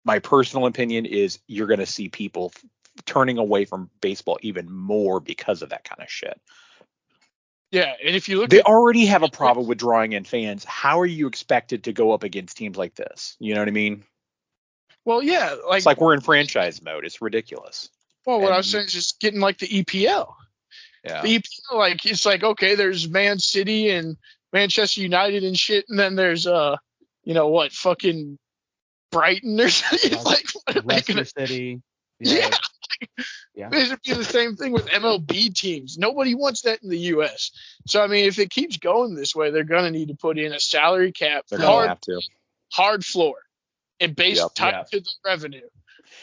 [SPEAKER 4] my personal opinion is you're going to see people turning away from baseball even more because of that kind of shit.
[SPEAKER 3] Yeah, and if you look,
[SPEAKER 4] they already have a problem with drawing in fans. How are you expected to go up against teams like this? You know what I mean?
[SPEAKER 3] Well, yeah, like
[SPEAKER 4] it's like we're in franchise mode. It's ridiculous.
[SPEAKER 3] Well, what I was saying is just getting like the EPL.
[SPEAKER 4] Yeah.
[SPEAKER 3] The EPL, like it's like, okay, there's Man City and Manchester United and shit, and then there's fucking Brighton or something. Like
[SPEAKER 2] Leicester City.
[SPEAKER 3] Yeah. It should be the same thing with MLB teams. Nobody wants that in the U.S. So, I mean, if it keeps going this way, they're going to need to put in a salary cap.
[SPEAKER 4] They're going to have to.
[SPEAKER 3] Hard floor and tied to the revenue.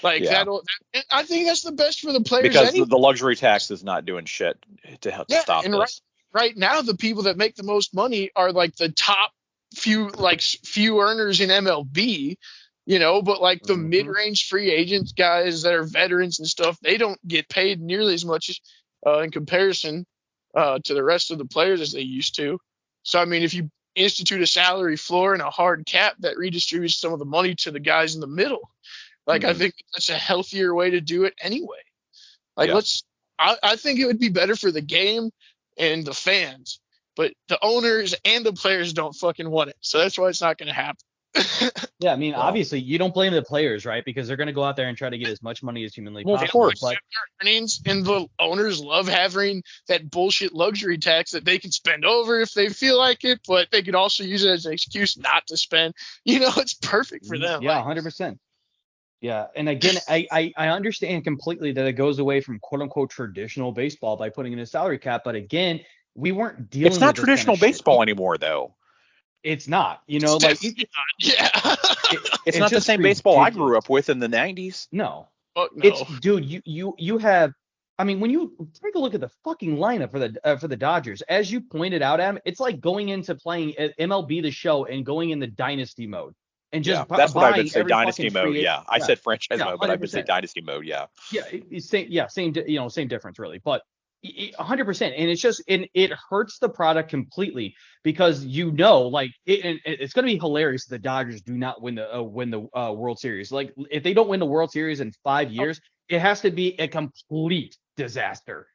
[SPEAKER 3] Like I think that's the best for the players.
[SPEAKER 4] Because the luxury tax is not doing shit to help stop
[SPEAKER 3] and
[SPEAKER 4] this.
[SPEAKER 3] Right now, the people that make the most money are like the top few earners in MLB. But like the mid-range free agents guys that are veterans and stuff, they don't get paid nearly as much in comparison to the rest of the players as they used to. So, I mean, if you institute a salary floor and a hard cap that redistributes some of the money to the guys in the middle, like I think that's a healthier way to do it anyway. Like I think it would be better for the game and the fans, but the owners and the players don't fucking want it. So that's why it's not going to happen.
[SPEAKER 2] Yeah, I mean, obviously, you don't blame the players, right? Because they're going to go out there and try to get as much money as humanly possible.
[SPEAKER 4] Of course.
[SPEAKER 3] But earnings, and the owners love having that bullshit luxury tax that they can spend over if they feel like it, but they could also use it as an excuse not to spend. It's perfect for them.
[SPEAKER 2] Yeah, 100%. Yeah, and again, I understand completely that it goes away from quote-unquote traditional baseball by putting in a salary cap, but again, we weren't dealing with
[SPEAKER 4] It's not
[SPEAKER 2] this
[SPEAKER 4] traditional
[SPEAKER 2] kind of
[SPEAKER 4] baseball
[SPEAKER 2] shit.
[SPEAKER 4] Anymore, though.
[SPEAKER 2] It's not,
[SPEAKER 3] It's
[SPEAKER 4] not the same baseball I grew up with in the 90s.
[SPEAKER 2] No.
[SPEAKER 3] Fuck no.
[SPEAKER 2] It's, dude, you have, I mean, when you take a look at the fucking lineup for the Dodgers, as you pointed out, Adam, it's like going into playing MLB The Show and going in the dynasty mode. And just
[SPEAKER 4] that's what I would say,
[SPEAKER 2] dynasty
[SPEAKER 4] mode. Yeah, I said franchise mode, but I would say dynasty mode. Yeah.
[SPEAKER 2] Yeah, same difference really, but 100%. And it's just, it hurts the product completely because like it's going to be hilarious if the Dodgers do not win the World Series. Like if they don't win the World Series in 5 years, it has to be a complete disaster.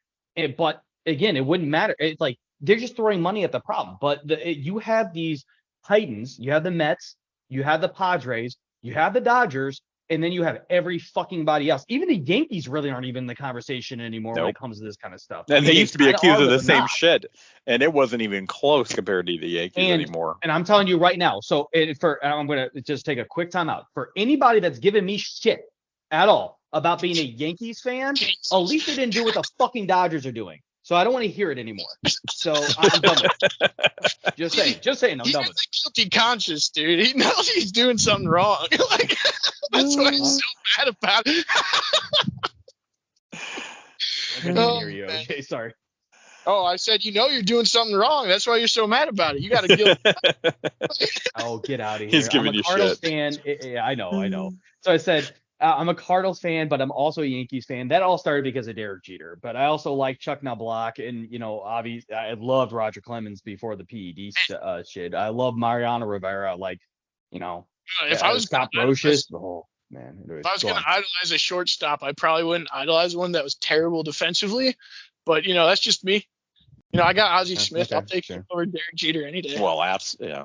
[SPEAKER 2] But again, it wouldn't matter. It's like they're just throwing money at the problem. But you have these Titans, you have the Mets, you have the Padres, you have the Dodgers, and then you have every fucking body else. Even the Yankees really aren't even in the conversation anymore when it comes to this kind of stuff.
[SPEAKER 4] And they used to be accused of the same shit, and it wasn't even close compared to the Yankees anymore.
[SPEAKER 2] And I'm telling you right now, so I'm going to just take a quick time out. For anybody that's giving me shit at all about being a Yankees fan, at least they didn't do what the fucking Dodgers are doing. So I don't want to hear it anymore. So I'm done with it. Just saying, I'm done with it.
[SPEAKER 3] He's guilty conscious, dude. He knows he's doing something wrong. Like that's why he's so mad about it.
[SPEAKER 2] I couldn't hear you. Okay, sorry.
[SPEAKER 3] Oh, I said, you're doing something wrong. That's why you're so mad about it. You got to guilt.
[SPEAKER 2] Oh, get out of here.
[SPEAKER 4] He's giving you
[SPEAKER 2] shit. Fan. Yeah, I know. So I said, I'm a Cardinals fan, but I'm also a Yankees fan. That all started because of Derek Jeter. But I also like Chuck Knobloch, and obviously I loved Roger Clemens before the PED shit. I love Mariano Rivera. Like,
[SPEAKER 3] if I was
[SPEAKER 2] Scott Brocious, oh man.
[SPEAKER 3] If I was going to idolize a shortstop, I probably wouldn't idolize one that was terrible defensively. But that's just me. I got Ozzie Smith. Okay, I'll take him over Derek Jeter any day.
[SPEAKER 4] Well, yeah.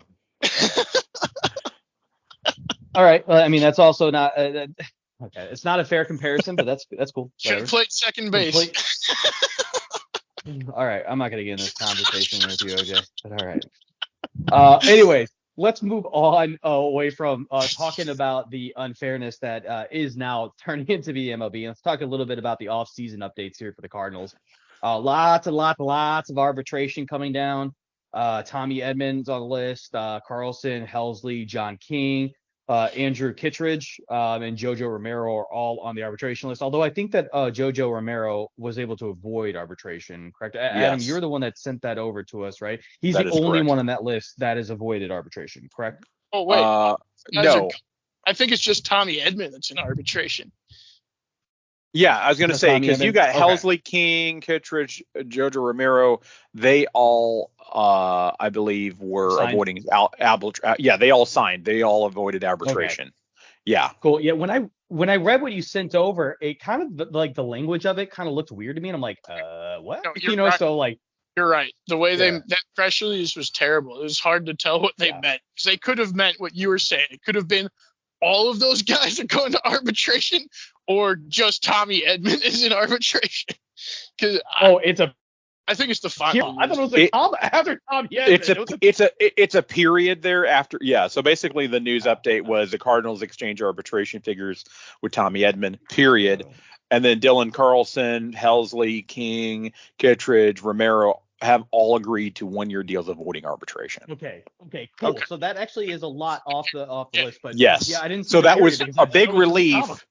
[SPEAKER 2] All right. Well, I mean, that's also not. Okay, it's not a fair comparison, but that's cool.
[SPEAKER 3] Should have played second base.
[SPEAKER 2] All right, I'm not gonna get in this conversation with you, OJ. But all right. Anyways, let's move on away from talking about the unfairness that is now turning into the MLB. Let's talk a little bit about the off-season updates here for the Cardinals. Lots of arbitration coming down. Tommy Edmonds on the list. Carlson, Helsley, John King. Andrew Kittredge and Jojo Romero are all on the arbitration list. Although I think that Jojo Romero was able to avoid arbitration, correct? Adam, you're the one that sent that over to us, right? He's the only one on that list that has avoided arbitration, correct?
[SPEAKER 3] Oh, wait.
[SPEAKER 4] No.
[SPEAKER 3] I think it's just Tommy Edmonds that's in arbitration.
[SPEAKER 4] Yeah, I was going to say, because you got Helsley, King, Kittredge, Jojo Romero. They all, I believe, were signed. Avoiding yeah, they all signed. They all avoided arbitration. Okay. Yeah.
[SPEAKER 2] Cool. Yeah, when when I read what you sent over, it kind of like the language of it kind of looked weird to me, and I'm like, what?
[SPEAKER 3] No,
[SPEAKER 2] You know,
[SPEAKER 3] right.
[SPEAKER 2] so like.
[SPEAKER 3] You're right. The way
[SPEAKER 2] Yeah.
[SPEAKER 3] that press release was terrible. It was hard to tell what they meant. 'Cause they could have meant what you were saying. It could have been all of those guys are going to arbitration, or just Tommy Edman is in arbitration. Because I think it's the final.
[SPEAKER 2] I thought it was a comma after Tommy Edman.
[SPEAKER 4] It's a period there after. Yeah. So basically, the news update was the Cardinals exchange arbitration figures with Tommy Edman. Period. And then Dylan Carlson, Helsley, King, Kittredge, Romero have all agreed to 1-year deals avoiding arbitration.
[SPEAKER 2] Okay, cool. Okay. So that actually is a lot off the list. But
[SPEAKER 4] yes,
[SPEAKER 2] yeah, I didn't.
[SPEAKER 4] So that was a big relief.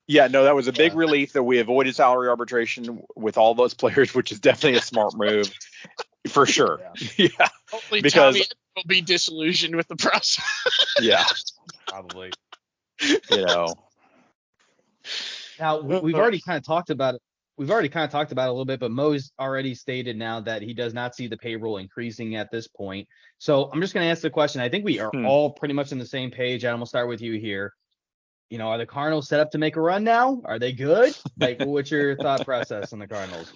[SPEAKER 4] Yeah, no, that was a big relief that we avoided salary arbitration with all those players, which is definitely a smart move for sure. Yeah.
[SPEAKER 3] Hopefully, because Tommy will be disillusioned with the process.
[SPEAKER 4] Yeah,
[SPEAKER 2] probably.
[SPEAKER 4] You know.
[SPEAKER 2] Now we've already kind of talked about it. We've already kind of talked about it a little bit, but Mo's already stated now that he does not see the payroll increasing at this point. So I'm just going to ask the question. I think we are all pretty much on the same page. Adam, we'll start with you here. You know, are the Cardinals set up to make a run now? Are they good? Like, what's your thought process on the Cardinals?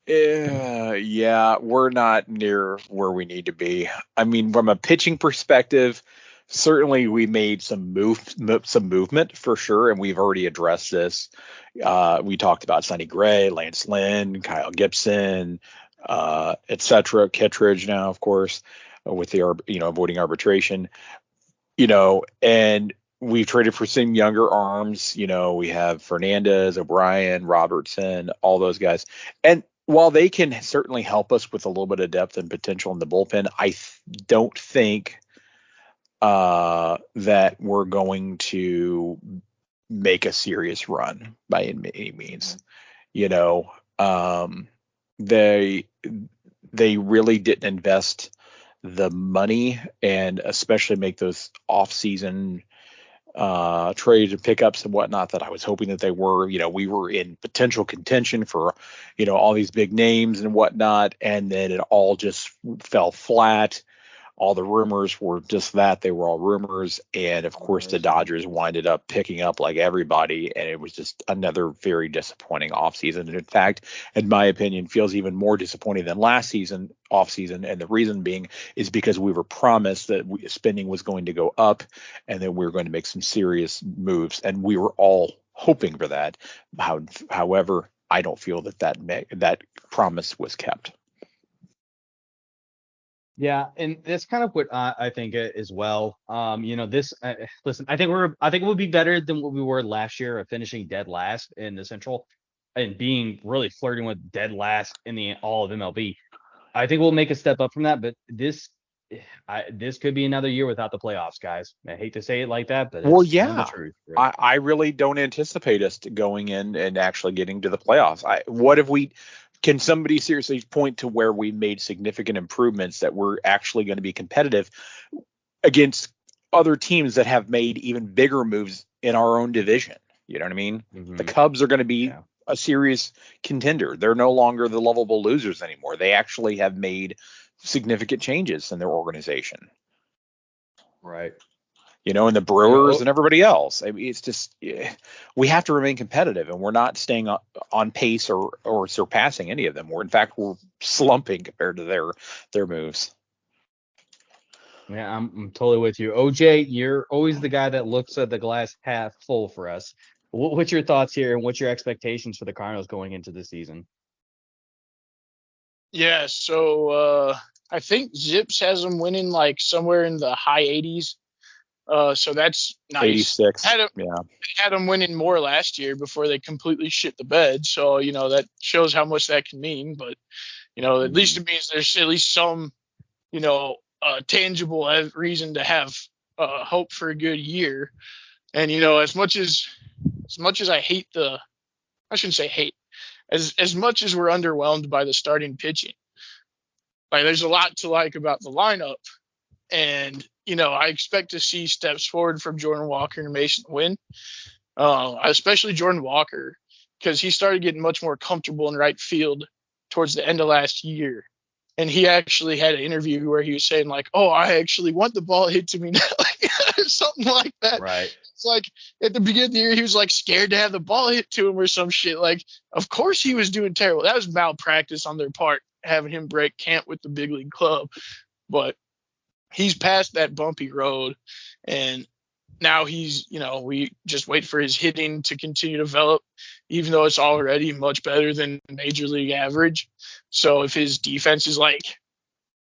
[SPEAKER 4] Yeah, we're not near where we need to be. I mean, from a pitching perspective, certainly we made some movement for sure, and we've already addressed this. We talked about Sonny Gray, Lance Lynn, Kyle Gibson, etc. Kittredge now, of course, with the avoiding arbitration. And we've traded for some younger arms. We have Fernandez, O'Brien, Robertson, all those guys. And while they can certainly help us with a little bit of depth and potential in the bullpen, I don't think that we're going to make a serious run by any means. They really didn't invest the money and especially make those off-season trades and pickups and whatnot that I was hoping that they were. We were in potential contention for, all these big names and whatnot, and then it all just fell flat. All the rumors were just that. They were all rumors. And, of course, the Dodgers winded up picking up like everybody, and it was just another very disappointing offseason. And, in fact, in my opinion, feels even more disappointing than last season offseason. And the reason being is because we were promised that spending was going to go up and that we were going to make some serious moves. And we were all hoping for that. However, I don't feel that promise was kept.
[SPEAKER 2] Yeah, and that's kind of what I think as well. Listen, I think we'll be better than what we were last year of finishing dead last in the Central and being really flirting with dead last in all of MLB. I think we'll make a step up from that, but this could be another year without the playoffs, guys. I hate to say it like that, but it's the truth. Right?
[SPEAKER 4] I really don't anticipate us going in and actually getting to the playoffs. Can somebody seriously point to where we made significant improvements that we're actually going to be competitive against other teams that have made even bigger moves in our own division? You know what I mean? Mm-hmm. The Cubs are going to be a serious contender. They're no longer the lovable losers anymore. They actually have made significant changes in their organization.
[SPEAKER 2] Right.
[SPEAKER 4] And the Brewers and everybody else. I mean, it's just we have to remain competitive, and we're not staying on pace or surpassing any of them. We're slumping compared to their moves.
[SPEAKER 2] Yeah, I'm totally with you. OJ, you're always the guy that looks at the glass half full for us. What's your thoughts here, and what's your expectations for the Cardinals going into the season?
[SPEAKER 3] Yeah, so I think Zips has them winning like somewhere in the high 80s. So that's nice.
[SPEAKER 4] 86.
[SPEAKER 3] Had them winning more last year before they completely shit the bed. So, that shows how much that can mean. But, at least it means there's at least some, tangible reason to have hope for a good year. And, as much as I hate I shouldn't say hate, as much as we're underwhelmed by the starting pitching, like there's a lot to like about the lineup. And, I expect to see steps forward from Jordan Walker and Mason Wynn, especially Jordan Walker, because he started getting much more comfortable in right field towards the end of last year. And he actually had an interview where he was saying like, oh, I actually want the ball hit to me now, like something something like that.
[SPEAKER 2] Right.
[SPEAKER 3] It's like at the beginning of the year, he was like scared to have the ball hit to him or some shit. Like, of course he was doing terrible. That was malpractice on their part, having him break camp with the big league club. But he's past that bumpy road, and now he's, we just wait for his hitting to continue to develop, even though it's already much better than major league average. So if his defense is like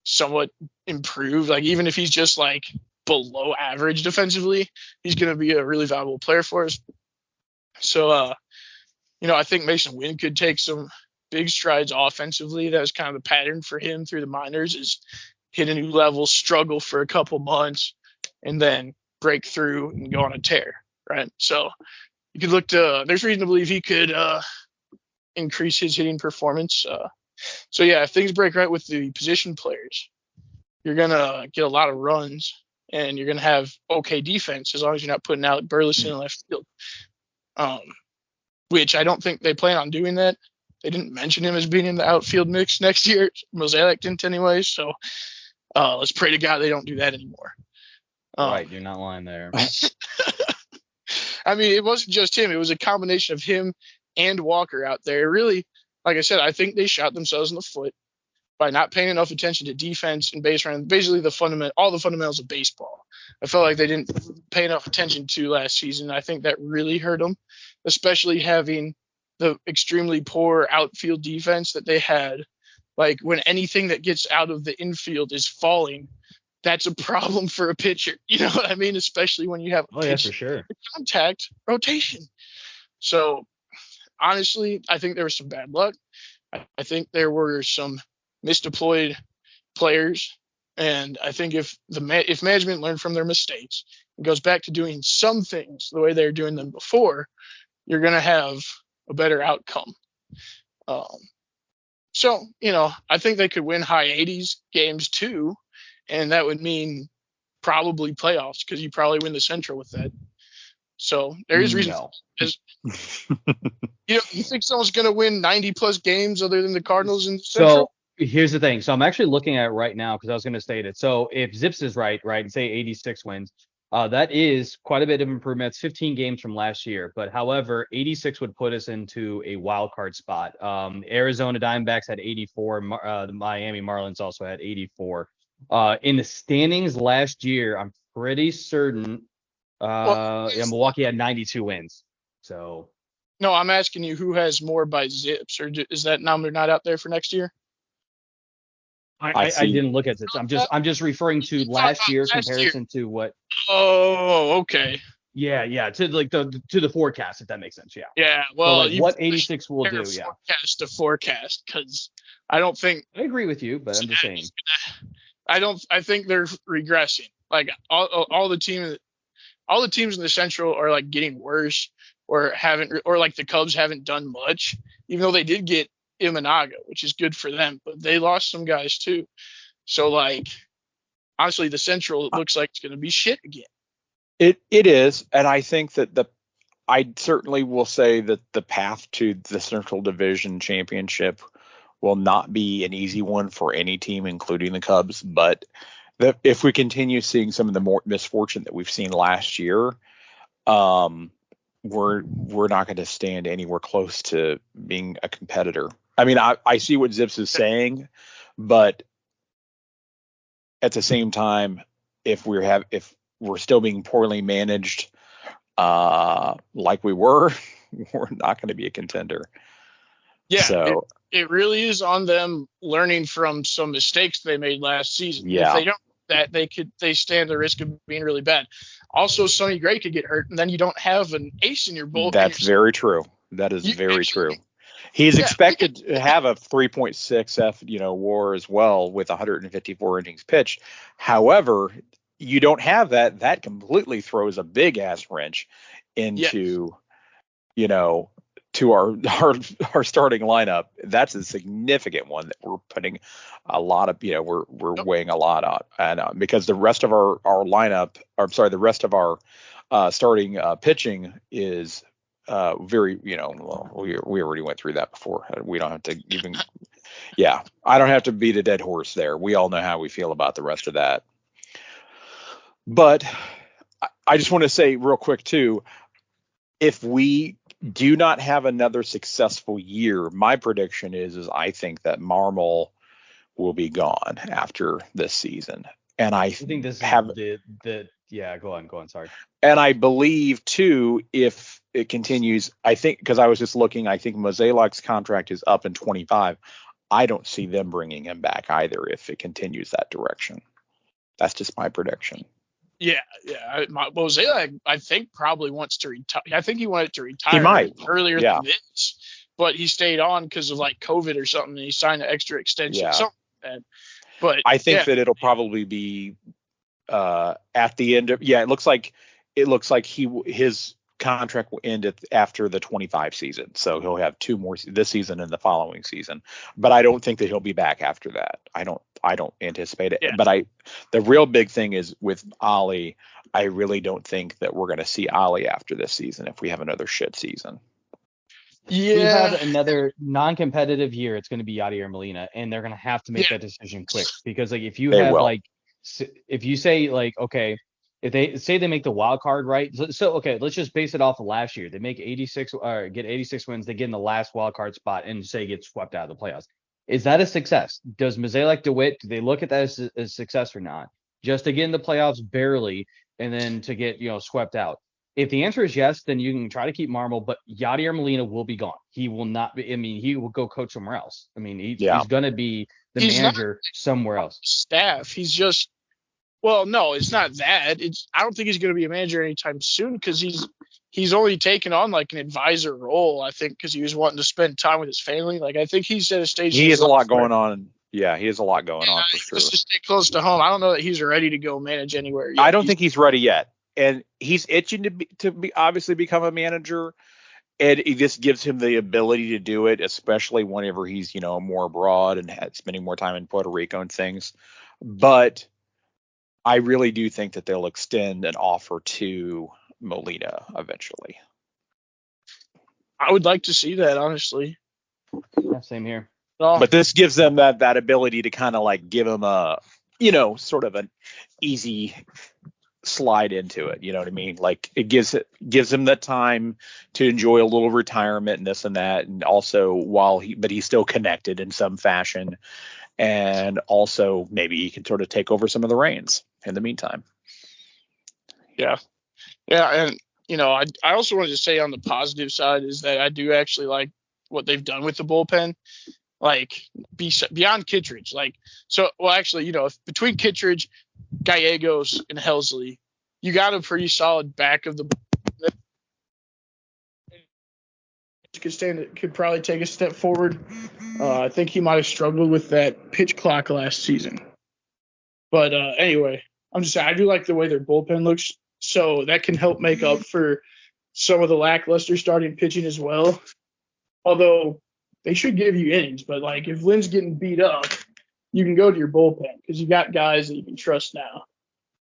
[SPEAKER 3] somewhat improved, like even if he's just like below average defensively, he's going to be a really valuable player for us. So, I think Mason Wynn could take some big strides offensively. That was kind of the pattern for him through the minors, is hit a new level, struggle for a couple months, and then break through and go on a tear, right? So you could look to, there's reason to believe he could increase his hitting performance. So yeah, if things break right with the position players, you're going to get a lot of runs, and you're going to have okay defense as long as you're not putting Alec Burleson in left field, which I don't think they plan on doing that. They didn't mention him as being in the outfield mix next year. Mosaic didn't anyway, so let's pray to God they don't do that anymore.
[SPEAKER 2] Right, you're not lying there.
[SPEAKER 3] I mean, it wasn't just him. It was a combination of him and Walker out there. Really, like I said, I think they shot themselves in the foot by not paying enough attention to defense and base running, basically all the fundamentals of baseball. I felt like they didn't pay enough attention to last season. I think that really hurt them, especially having the extremely poor outfield defense that they had. Like, when anything that gets out of the infield is falling, that's a problem for a pitcher. You know what I mean? Especially when you have
[SPEAKER 2] Yeah, for sure.
[SPEAKER 3] Contact rotation. So honestly, I think there was some bad luck. I think there were some misdeployed players, and I think if management learned from their mistakes and goes back to doing some things the way they were doing them before, you're going to have a better outcome. So I think they could win high 80s games too, and that would mean probably playoffs, because you probably win the Central with that. So there is reason.
[SPEAKER 2] No.
[SPEAKER 3] You think someone's going to win 90 plus games other than the Cardinals in the Central?
[SPEAKER 2] So here's the thing. So I'm actually looking at it right now, because I was going to state it. So if Zips is right, and say 86 wins, that is quite a bit of improvement. It's 15 games from last year. But however, 86 would put us into a wild card spot. Arizona Diamondbacks had 84. The Miami Marlins also had 84. In the standings last year, I'm pretty certain Milwaukee had 92 wins. So.
[SPEAKER 3] No, I'm asking you who has more by Zips, or is that number not out there for next year?
[SPEAKER 2] I didn't look at this. I'm just referring to last year comparison to what.
[SPEAKER 3] Oh, okay.
[SPEAKER 2] Yeah, to the forecast, if that makes sense.
[SPEAKER 3] Yeah. Well,
[SPEAKER 2] so what 86 will do. Yeah.
[SPEAKER 3] Forecast to forecast, because I don't think.
[SPEAKER 2] I agree with you, but I'm just saying.
[SPEAKER 3] I think they're regressing. Like all the teams in the Central are like getting worse, or like the Cubs haven't done much, even though they did get Imanaga, which is good for them, but they lost some guys too. So like, honestly, the Central looks like it's going to be shit again.
[SPEAKER 4] It is, and I think that I certainly will say that the path to the Central Division Championship will not be an easy one for any team, including the Cubs. But if we continue seeing some of the more misfortune that we've seen last year, we're not going to stand anywhere close to being a competitor. I mean, I see what Zips is saying, but at the same time, if we're still being poorly managed, like we were, we're not going to be a contender.
[SPEAKER 3] Yeah,
[SPEAKER 4] so
[SPEAKER 3] it really is on them learning from some mistakes they made last season.
[SPEAKER 4] Yeah.
[SPEAKER 3] If they don't, they stand the risk of being really bad. Also, Sonny Gray could get hurt, and then you don't have an ace in your bullpen.
[SPEAKER 4] That's very true. That is very true. He's expected to have a 3.6 F, WAR as well, with 154 innings pitched. However, you don't have that. That completely throws a big ass wrench into, to our starting lineup. That's a significant one that we're putting a lot of, we're weighing a lot on, and because the rest of our lineup, the rest of our starting pitching is very, we already went through that before. We don't have to even, I don't have to beat a dead horse there. We all know how we feel about the rest of that. But I just want to say real quick too, if we do not have another successful year, my prediction is I think that Marmol will be gone after this season. And I
[SPEAKER 2] think this
[SPEAKER 4] have
[SPEAKER 2] is yeah, go on. Sorry.
[SPEAKER 4] And I believe too, if it continues, I think, because I was just looking, I think Moselak's contract is up in 25. I don't see them bringing him back either if it continues that direction. That's just my prediction.
[SPEAKER 3] Yeah. Mosaic, I think, probably wants to retire. I think he wanted to retire
[SPEAKER 4] He might.
[SPEAKER 3] earlier
[SPEAKER 4] Yeah.
[SPEAKER 3] than this, but he stayed on because of like COVID or something, and he signed an extra extension.
[SPEAKER 4] Yeah.
[SPEAKER 3] Something like that. But
[SPEAKER 4] I think that it'll probably be at the end of, it looks like his contract will end after the 25 season, so he'll have 2 more this season and the following season, but I don't think that he'll be back after that. I don't anticipate it.
[SPEAKER 3] Yeah.
[SPEAKER 4] But the real big thing is with Ollie, I really don't think that we're going to see Ollie after this season if we have another shit season.
[SPEAKER 2] We have another non-competitive year. It's going to be Yadier Molina, and they're going to have to make that decision quick, because like if you
[SPEAKER 4] They
[SPEAKER 2] have
[SPEAKER 4] will.
[SPEAKER 2] like if you say like, okay, if they say they make the wild card, right? So okay, let's just base it off of last year. They make 86 or get 86 wins. They get in the last wild card spot and say get swept out of the playoffs. Is that a success? Does Mozeliak DeWitt, do they look at that as a success or not? Just to get in the playoffs barely and then to get, swept out. If the answer is yes, then you can try to keep Marmol, but Yadier Molina will be gone. He will not be. I mean, he will go coach somewhere else. I mean, he's going to be the manager somewhere else.
[SPEAKER 3] Staff. He's just. Well, no, it's not that. I don't think he's going to be a manager anytime soon, because he's only taken on like an advisor role, I think, because he was wanting to spend time with his family. Like, I think he's at a stage.
[SPEAKER 4] He has a lot going on. Yeah, he has a lot going on for sure.
[SPEAKER 3] Just to stay close to home. I don't know that he's ready to go manage anywhere yet.
[SPEAKER 4] I don't think he's ready yet, and he's itching to be obviously become a manager, and it just gives him the ability to do it, especially whenever he's more abroad and spending more time in Puerto Rico and things. But I really do think that they'll extend an offer to Molina eventually.
[SPEAKER 3] I would like to see that, honestly.
[SPEAKER 2] Yeah, same here.
[SPEAKER 4] But this gives them that ability to kind of like give him a, sort of an easy slide into it. You know what I mean? Like it gives him the time to enjoy a little retirement and this and that. And also but he's still connected in some fashion. And also maybe he can sort of take over some of the reins in the meantime.
[SPEAKER 3] Yeah. Yeah. And, I also wanted to say on the positive side is that I do actually like what they've done with the bullpen. Like beyond Kittredge, if between Kittredge, Gallegos, and Helsley, you got a pretty solid back of the. Could probably take a step forward. I think he might have struggled with that pitch clock last season. But anyway, I'm just saying I do like the way their bullpen looks, so that can help make up for some of the lackluster starting pitching as well. Although they should give you innings, but like if Lynn's getting beat up, you can go to your bullpen because you got guys that you can trust now.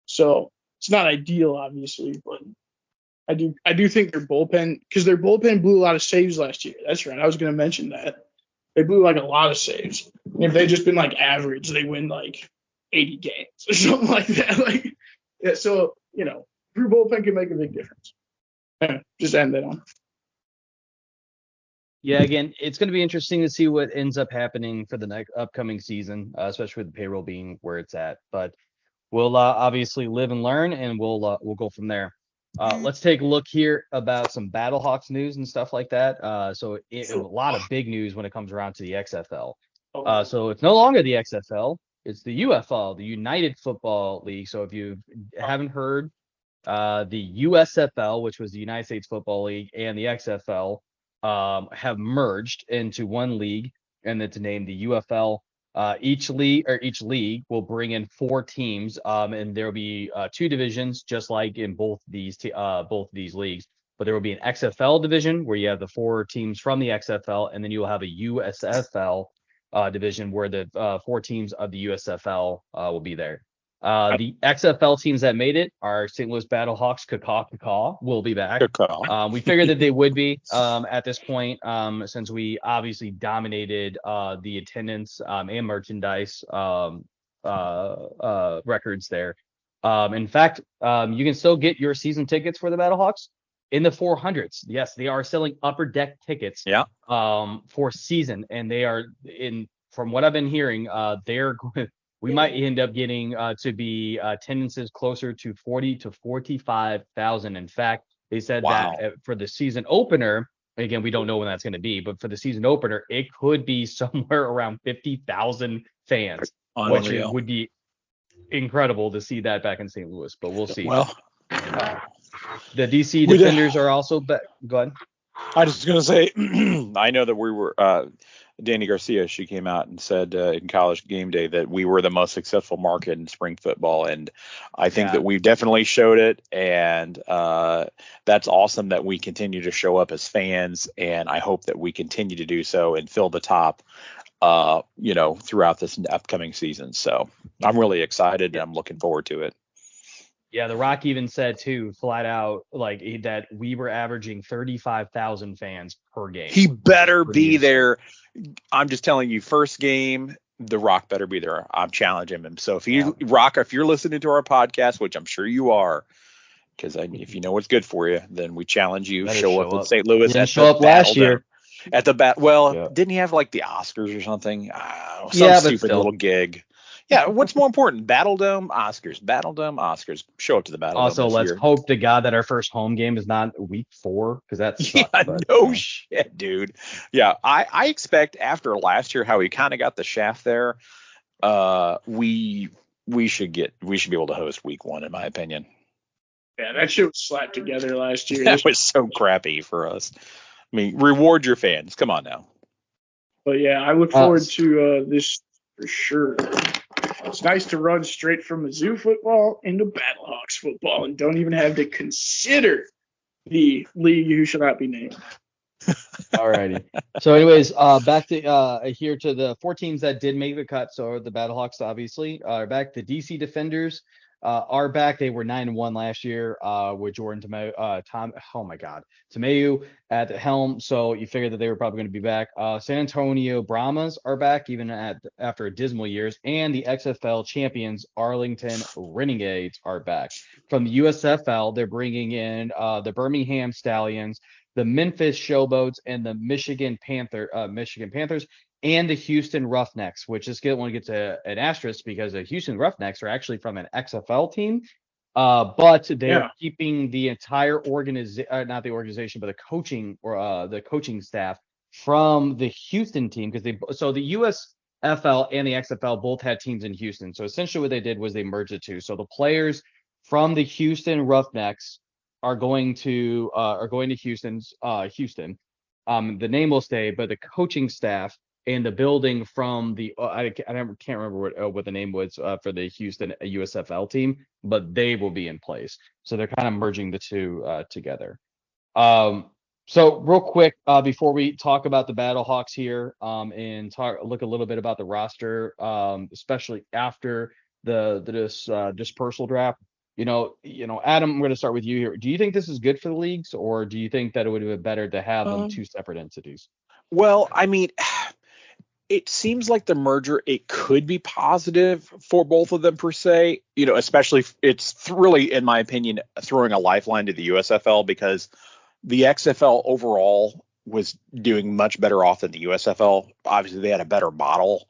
[SPEAKER 3] So it's not ideal, obviously, but I do think their bullpen blew a lot of saves last year. That's right. I was going to mention that. They blew like a lot of saves. And if they'd just been like average, they win like 80 games or something like that. So, your bullpen can make a big difference. Just end that on.
[SPEAKER 2] Yeah, again, it's going to be interesting to see what ends up happening for the next upcoming season, especially with the payroll being where it's at. But we'll obviously live and learn, and we'll go from there. Let's take a look here about some Battlehawks news and stuff like that. So a lot of big news when it comes around to the XFL. So it's no longer the XFL, it's the UFL, the United Football League. So if you haven't heard, the USFL, which was the United States Football League, and the XFL have merged into one league, and it's named the UFL. Each league will bring in 4 teams, and there will be 2 divisions, just like in both these leagues. But there will be an XFL division where you have the 4 teams from the XFL, and then you will have a USFL division where the 4 teams of the USFL will be there. The XFL teams that made it are St. Louis Battlehawks, Caw will be back. We figured that they would be at this point, since we obviously dominated the attendance and merchandise records there. In fact, you can still get your season tickets for the Battlehawks in the 400s. Yes, they are selling upper deck tickets.
[SPEAKER 4] Yeah.
[SPEAKER 2] For season, and they are from what I've been hearing, we might end up getting to be attendances closer to 40 to 45,000. In fact, they said that for the season opener, again, we don't know when that's going to be, but for the season opener, it could be somewhere around 50,000 fans, which would be incredible to see that back in St. Louis, but we'll see.
[SPEAKER 4] Well,
[SPEAKER 2] the DC Defenders are also back. Go ahead.
[SPEAKER 4] I was going to say, I know that we were, Danny Garcia, she came out and said in College Game Day that we were the most successful market in spring football. And I think that we've definitely showed it. And that's awesome that we continue to show up as fans. And I hope that we continue to do so and fill the top, throughout this upcoming season. So I'm really excited and I'm looking forward to it.
[SPEAKER 2] Yeah, The Rock even said too, flat out, that we were averaging 35,000 fans per game.
[SPEAKER 4] He better be there. I'm just telling you, first game, The Rock better be there. I'm challenging him. So if Rock, if you're listening to our podcast, which I'm sure you are, because if you know what's good for you, then we challenge you. Show up in St. Louis.
[SPEAKER 2] Didn't show up last year.
[SPEAKER 4] At the didn't he have like the Oscars or something? Stupid little gig. Yeah, what's more important? Battle Dome, Oscars. Show up to the Battle Dome.
[SPEAKER 2] Also, let's hope to God that our first home game is not week 4, because that's
[SPEAKER 4] shit, dude. Yeah, I expect after last year how he kind of got the shaft there, we should be able to host week 1, in my opinion.
[SPEAKER 3] Yeah, that shit was slapped together last year.
[SPEAKER 4] That was so crappy for us. I mean, reward your fans. Come on now.
[SPEAKER 3] But yeah, I look forward to this for sure. It's nice to run straight from Mizzou football into Battlehawks football and don't even have to consider the league who shall not be named.
[SPEAKER 2] Alrighty. So anyways, back to here to the 4 teams that did make the cut. So the Battlehawks obviously are back. The DC Defenders are back. They were 9-1 last year with Jordan Tamayu at the helm. So you figured that they were probably going to be back. San Antonio Brahmas are back even after dismal years, and the XFL champions Arlington Renegades are back. From the USFL, they're bringing in the Birmingham Stallions, the Memphis Showboats, and the Michigan Panthers. And the Houston Roughnecks, which is going to get to an asterisk because the Houston Roughnecks are actually from an XFL team, but they're keeping the entire not the organization, but the coaching staff from the Houston team, because so the USFL and the XFL both had teams in Houston. So essentially what they did was they merged the two. So the players from the Houston Roughnecks are going to Houston. The name will stay, but the coaching staff and the building from the I can't remember what the name was for the Houston USFL team, but they will be in place. So they're kind of merging the two together. So real quick before we talk about the Battlehawks here and look a little bit about the roster, especially after this dispersal draft. Adam, I'm going to start with you here. Do you think this is good for the leagues, or do you think that it would have been better to have them two separate entities?
[SPEAKER 4] Well, I mean, it seems like the merger, it could be positive for both of them per se, especially it's really, in my opinion, throwing a lifeline to the USFL, because the XFL overall was doing much better off than the USFL. Obviously, they had a better model,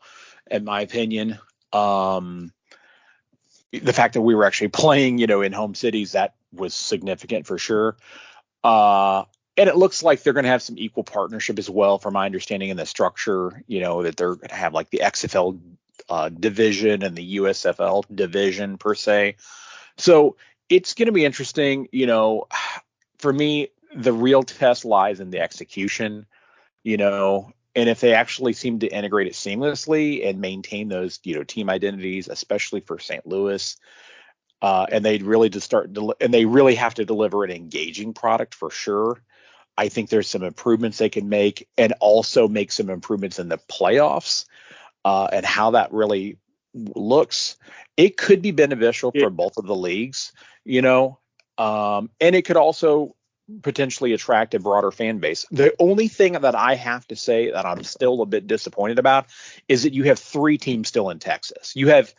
[SPEAKER 4] in my opinion. The fact that we were actually playing, in home cities, that was significant for sure. And it looks like they're going to have some equal partnership as well, from my understanding in the structure, that they're going to have like the XFL division and the USFL division per se. So it's going to be interesting. For me, the real test lies in the execution, and if they actually seem to integrate it seamlessly and maintain those, team identities, especially for St. Louis, and they really and they really have to deliver an engaging product for sure. I think there's some improvements they can make, and also make some improvements in the playoffs and how that really looks. It could be beneficial for both of the leagues, and it could also potentially attract a broader fan base. The only thing that I have to say that I'm still a bit disappointed about is that you have 3 teams still in Texas. You have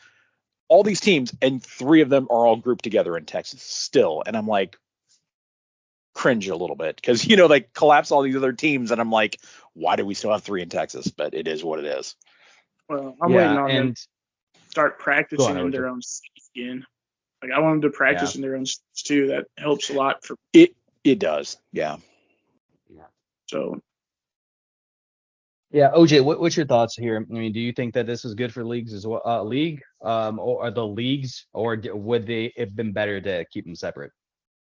[SPEAKER 4] all these teams, and 3 of them are all grouped together in Texas still. And I'm like, cringe a little bit because, they collapse all these other teams. And I'm like, why do we still have 3 in Texas? But it is what it is.
[SPEAKER 3] Well, I'm waiting on them
[SPEAKER 2] and
[SPEAKER 3] to start practicing in their own cities again. Like, I want them to practice in their own cities too. That helps a lot for
[SPEAKER 4] it. It does. Yeah.
[SPEAKER 3] So.
[SPEAKER 2] Yeah, OJ, what's your thoughts here? I mean, do you think that this is good for leagues as well? Or the leagues, or would they have been better to keep them separate?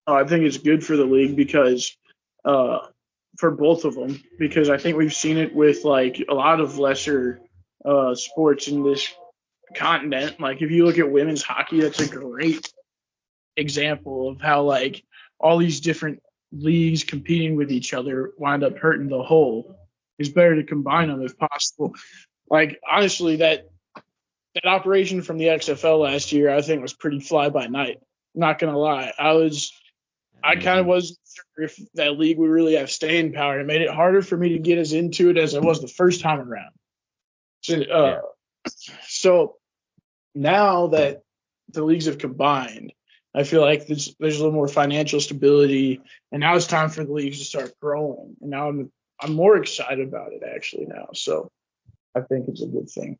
[SPEAKER 3] I think it's good for the league because, for both of them, because I think we've seen it with like a lot of lesser sports in this continent. Like if you look at women's hockey, that's a great example of how like all these different leagues competing with each other wind up hurting the whole. It's better to combine them if possible. Like honestly, that operation from the XFL last year, I think was pretty fly by night. Not gonna lie, I kind of wasn't sure if that league would really have staying power. It made it harder for me to get as into it as I was the first time around. So now that the leagues have combined, I feel like there's a little more financial stability, and now it's time for the leagues to start growing. And now I'm more excited about it actually now. So I think it's a good thing.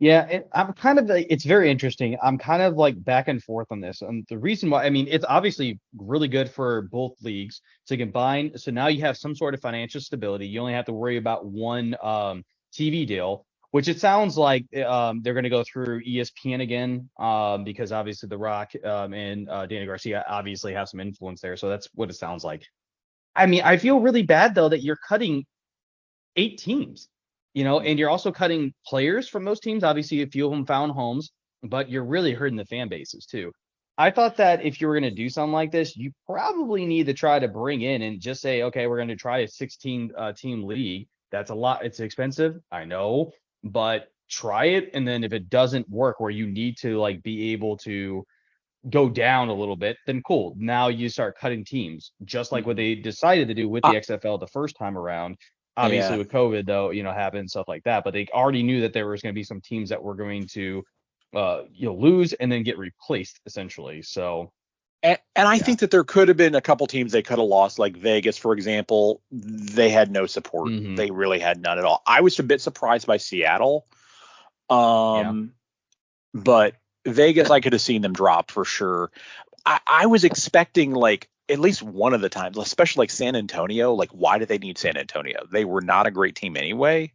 [SPEAKER 2] Yeah, I'm kind of it's very interesting. I'm kind of like back and forth on this. And the reason why, I mean, it's obviously really good for both leagues to combine. So now you have some sort of financial stability. You only have to worry about one TV deal, which it sounds like they're going to go through ESPN again because obviously The Rock and Dana Garcia obviously have some influence there. So that's what it sounds like. I mean, I feel really bad, though, that you're cutting 8 teams. And you're also cutting players from those teams. Obviously, a few of them found homes, but you're really hurting the fan bases too. I thought that if you were going to do something like this, you probably need to try to bring in and just say, okay, we're going to try a 16 team league. That's a lot. It's expensive. I know, but try it. And then if it doesn't work where you need to like be able to go down a little bit, then cool. Now you start cutting teams, just like what they decided to do with the XFL the first time around. Obviously, with COVID, though, happened, stuff like that. But they already knew that there was going to be some teams that were going to, lose and then get replaced, essentially. So,
[SPEAKER 4] and I think that there could have been a couple teams they could have lost, like Vegas, for example. They had no support. Mm-hmm. They really had none at all. I was a bit surprised by Seattle. But Vegas, I could have seen them drop for sure. I was expecting like at least one of the times, especially like San Antonio. Like, why did they need San Antonio? They were not a great team anyway.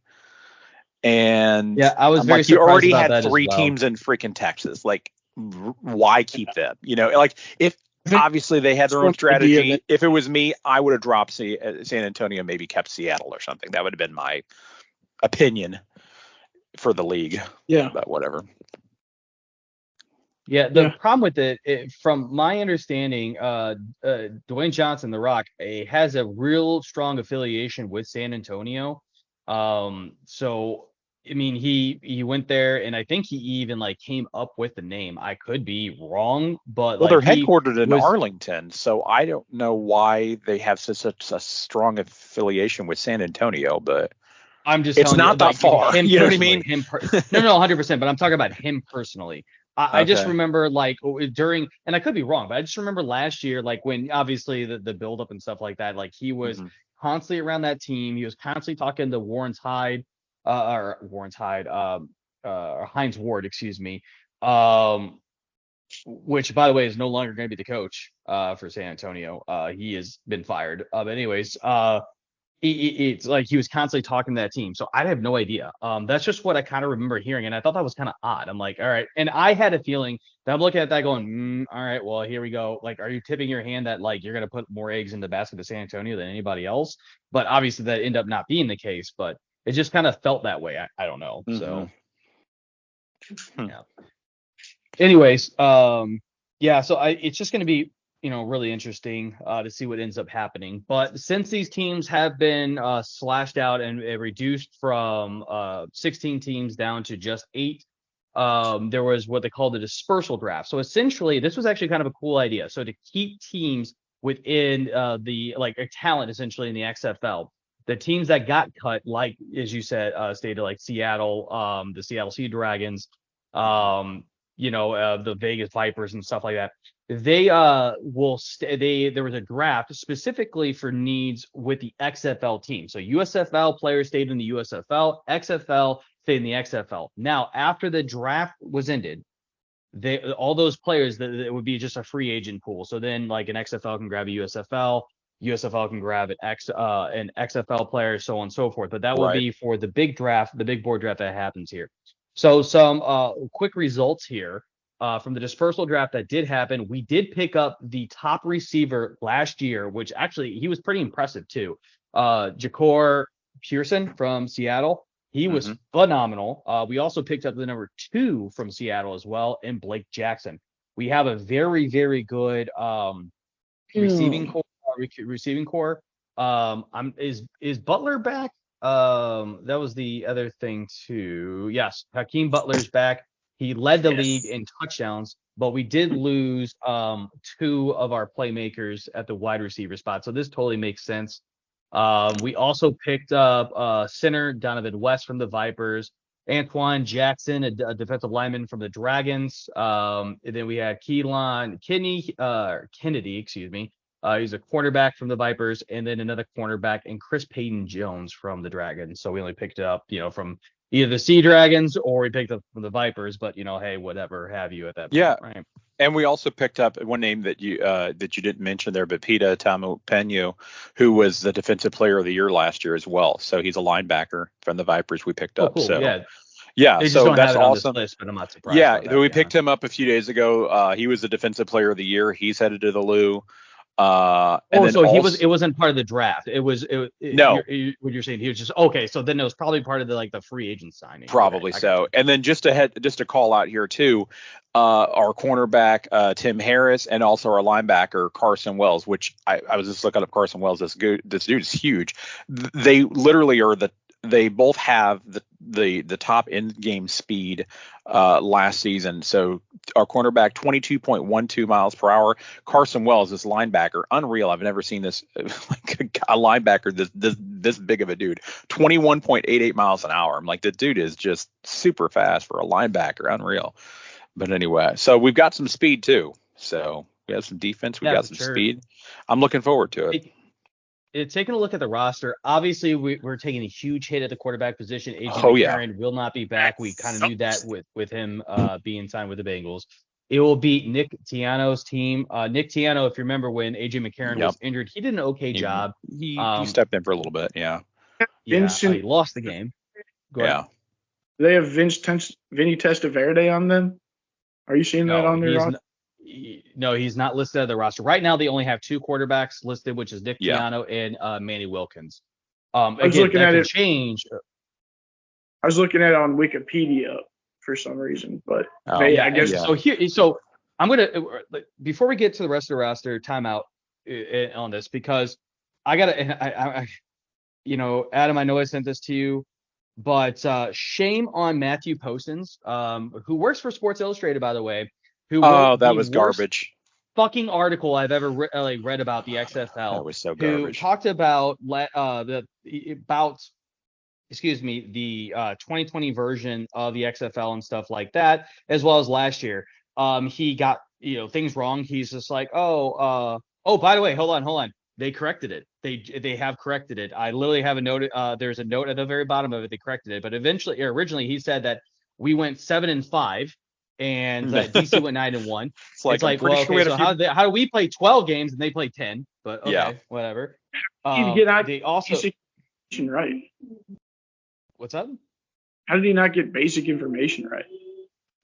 [SPEAKER 4] And
[SPEAKER 2] I was very
[SPEAKER 4] like, you
[SPEAKER 2] already
[SPEAKER 4] had 3 teams in freaking Texas. Like, why keep them? Like if obviously they had their own strategy. If it was me, I would have dropped San Antonio, maybe kept Seattle or something. That would have been my opinion for the league.
[SPEAKER 3] Yeah,
[SPEAKER 4] but whatever.
[SPEAKER 2] Yeah, the problem with it, from my understanding, Dwayne Johnson, The Rock, has a real strong affiliation with San Antonio. So, I mean, he went there, and I think he even like came up with the name. I could be wrong, but
[SPEAKER 4] they're headquartered in Arlington, so I don't know why they have such a strong affiliation with San Antonio, but
[SPEAKER 2] I'm just
[SPEAKER 4] it's not that far. You know what I mean?
[SPEAKER 2] No, 100%. But I'm talking about him personally. I just remember like during, and I could be wrong, but I just remember last year, like when obviously the build up and stuff like that, like he was constantly around that team. He was constantly talking to Hines Ward, excuse me. Which by the way is no longer going to be the coach for San Antonio. He has been fired. But anyways, it's like he was constantly talking to that team. So I have no idea. That's just what I kind of remember hearing. And I thought that was kind of odd. I'm like, all right. And I had a feeling that I'm looking at that going, all right, well, here we go. Like, are you tipping your hand that like you're going to put more eggs in the basket of San Antonio than anybody else? But obviously that ended up not being the case. But it just kind of felt that way. I don't know. So, yeah. Anyways, so it's just going to be, really interesting to see what ends up happening. But since these teams have been slashed out and reduced from 16 teams down to just 8, there was what they called the dispersal draft. So essentially, this was actually kind of a cool idea. So to keep teams within the like a talent essentially in the XFL, the teams that got cut, like as you said, stated like Seattle, the Seattle Sea Dragons, The Vegas Vipers and stuff like that. They will there was a draft specifically for needs with the XFL team. So USFL players stayed in the USFL, XFL stayed in the XFL. Now, after the draft was ended, all those players that it would be just a free agent pool. So then like an XFL can grab a USFL can grab an XFL player, so on and so forth. But that will be for the big draft, the big board draft that happens here. So some quick results here from the dispersal draft that did happen. We did pick up the top receiver last year, which actually he was pretty impressive too. Jakor Pearson from Seattle. He was phenomenal. We also picked up the number 2 from Seattle as well, and Blake Jackson. We have a very, very good receiving core. Is Butler back? That was the other thing too. Yes, Hakeem Butler's back. He led the league in touchdowns, but we did lose 2 of our playmakers at the wide receiver spot. So this totally makes sense. We also picked up center Donovan West from the Vipers, Antoine Jackson, a defensive lineman from the Dragons. And then we had Kennedy, excuse me. He's a cornerback from the Vipers, and then another cornerback, and Chris Payton Jones from the Dragons. So we only picked up, from either the Sea Dragons or we picked up from the Vipers. But hey, whatever have you at that point.
[SPEAKER 4] Yeah.
[SPEAKER 2] Right.
[SPEAKER 4] And we also picked up one name that you didn't mention there, but Pita Tamu-Penu, who was the Defensive Player of the Year last year as well. So he's a linebacker from the Vipers we picked up.
[SPEAKER 2] Cool.
[SPEAKER 4] So
[SPEAKER 2] yeah,
[SPEAKER 4] so that's awesome.
[SPEAKER 2] On this list, but I'm not surprised.
[SPEAKER 4] Yeah, we picked him up a few days ago. He was the Defensive Player of the Year. He's headed to the Lou.
[SPEAKER 2] It wasn't part of the draft.
[SPEAKER 4] No.
[SPEAKER 2] What you're saying, he was just okay. So then it was probably part of the free agent signing.
[SPEAKER 4] Probably so. And then just to call out here too, our cornerback Tim Harris, and also our linebacker Carson Wells, which I was just looking up Carson Wells. This dude is huge. They literally are they both have the top end game speed last season. So our cornerback 22.12 miles per hour. Carson Wells, this linebacker, unreal. I've never seen this like a linebacker this big of a dude. 21.88 miles an hour. I'm like, the dude is just super fast for a linebacker. Unreal. But anyway, so we've got some speed too. So we have some defense. We got some speed. I'm looking forward to it.
[SPEAKER 2] Taking a look at the roster, obviously we're taking a huge hit at the quarterback position. AJ McCarron will not be back. We kind of knew that with him being signed with the Bengals. It will be Nick Tiano's team. Nick Tiano, if you remember when AJ McCarron was injured, he did an okay job.
[SPEAKER 4] He stepped in for a little bit, yeah.
[SPEAKER 2] He lost the game. Go ahead.
[SPEAKER 3] Do they have Vinny Testaverde on them? Are you seeing that on their roster?
[SPEAKER 2] No, he's not listed on the roster. Right now, they only have 2 quarterbacks listed, which is Nick Tiano and Manny Wilkins. Change.
[SPEAKER 3] I was looking at it on Wikipedia for some reason, but I guess
[SPEAKER 2] so. So I'm gonna before we get to the rest of the roster, timeout on this because I gotta. Adam, I know I sent this to you, but shame on Matthew Postins, who works for Sports Illustrated, by the way.
[SPEAKER 4] That was garbage.
[SPEAKER 2] Fucking article I've ever read about the XFL.
[SPEAKER 4] That was so garbage.
[SPEAKER 2] Who talked about the 2020 version of the XFL and stuff like that, as well as last year. He got things wrong. He's just like, by the way, hold on. They corrected it. They have corrected it. I literally have a note. There's a note at the very bottom of it. They corrected it, but originally he said that we went 7-5. And DC went 9-1. It's like well, okay, so how do we play 12 games and they play 10? But okay, whatever.
[SPEAKER 3] They also right.
[SPEAKER 2] What's up?
[SPEAKER 3] How did he not get basic information right?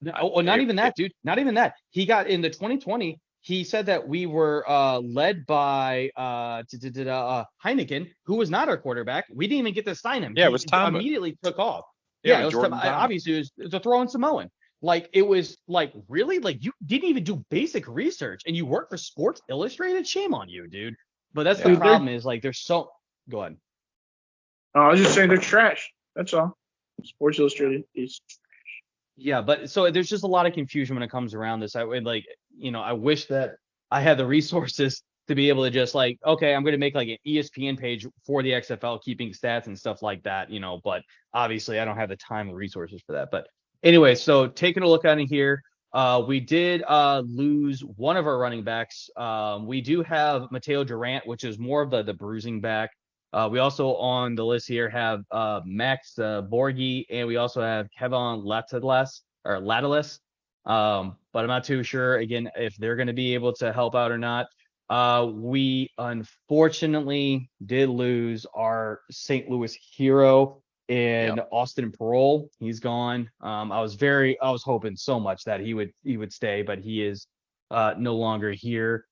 [SPEAKER 2] Not even that, dude. Not even that. He got in the 2020. He said that we were led by Heineken, who was not our quarterback. We didn't even get to sign him.
[SPEAKER 4] Yeah, it was Tom.
[SPEAKER 2] Immediately took off. Yeah, it was obviously it was a throwing Samoan. Like, it was like, really? Like, you didn't even do basic research and you work for Sports Illustrated? Shame on you, dude. But that's the problem is, like, there's so... Go ahead.
[SPEAKER 3] I was just saying they're trash. That's all. Sports Illustrated is trash.
[SPEAKER 2] Yeah, but so there's just a lot of confusion when it comes around this. I wish that I had the resources to be able to just like, okay, I'm going to make like an ESPN page for the XFL, keeping stats and stuff like that, but obviously I don't have the time or resources for that. But anyway, so taking a look at it here, we did lose one of our running backs. We do have Mateo Durant, which is more of the bruising back. We also on the list here have Max Borghi, and we also have Kevin Latalis. But I'm not too sure again if they're going to be able to help out or not. We unfortunately did lose our St. Louis hero in Austin Parole. He's gone. I was hoping so much that he would stay, but he is no longer here.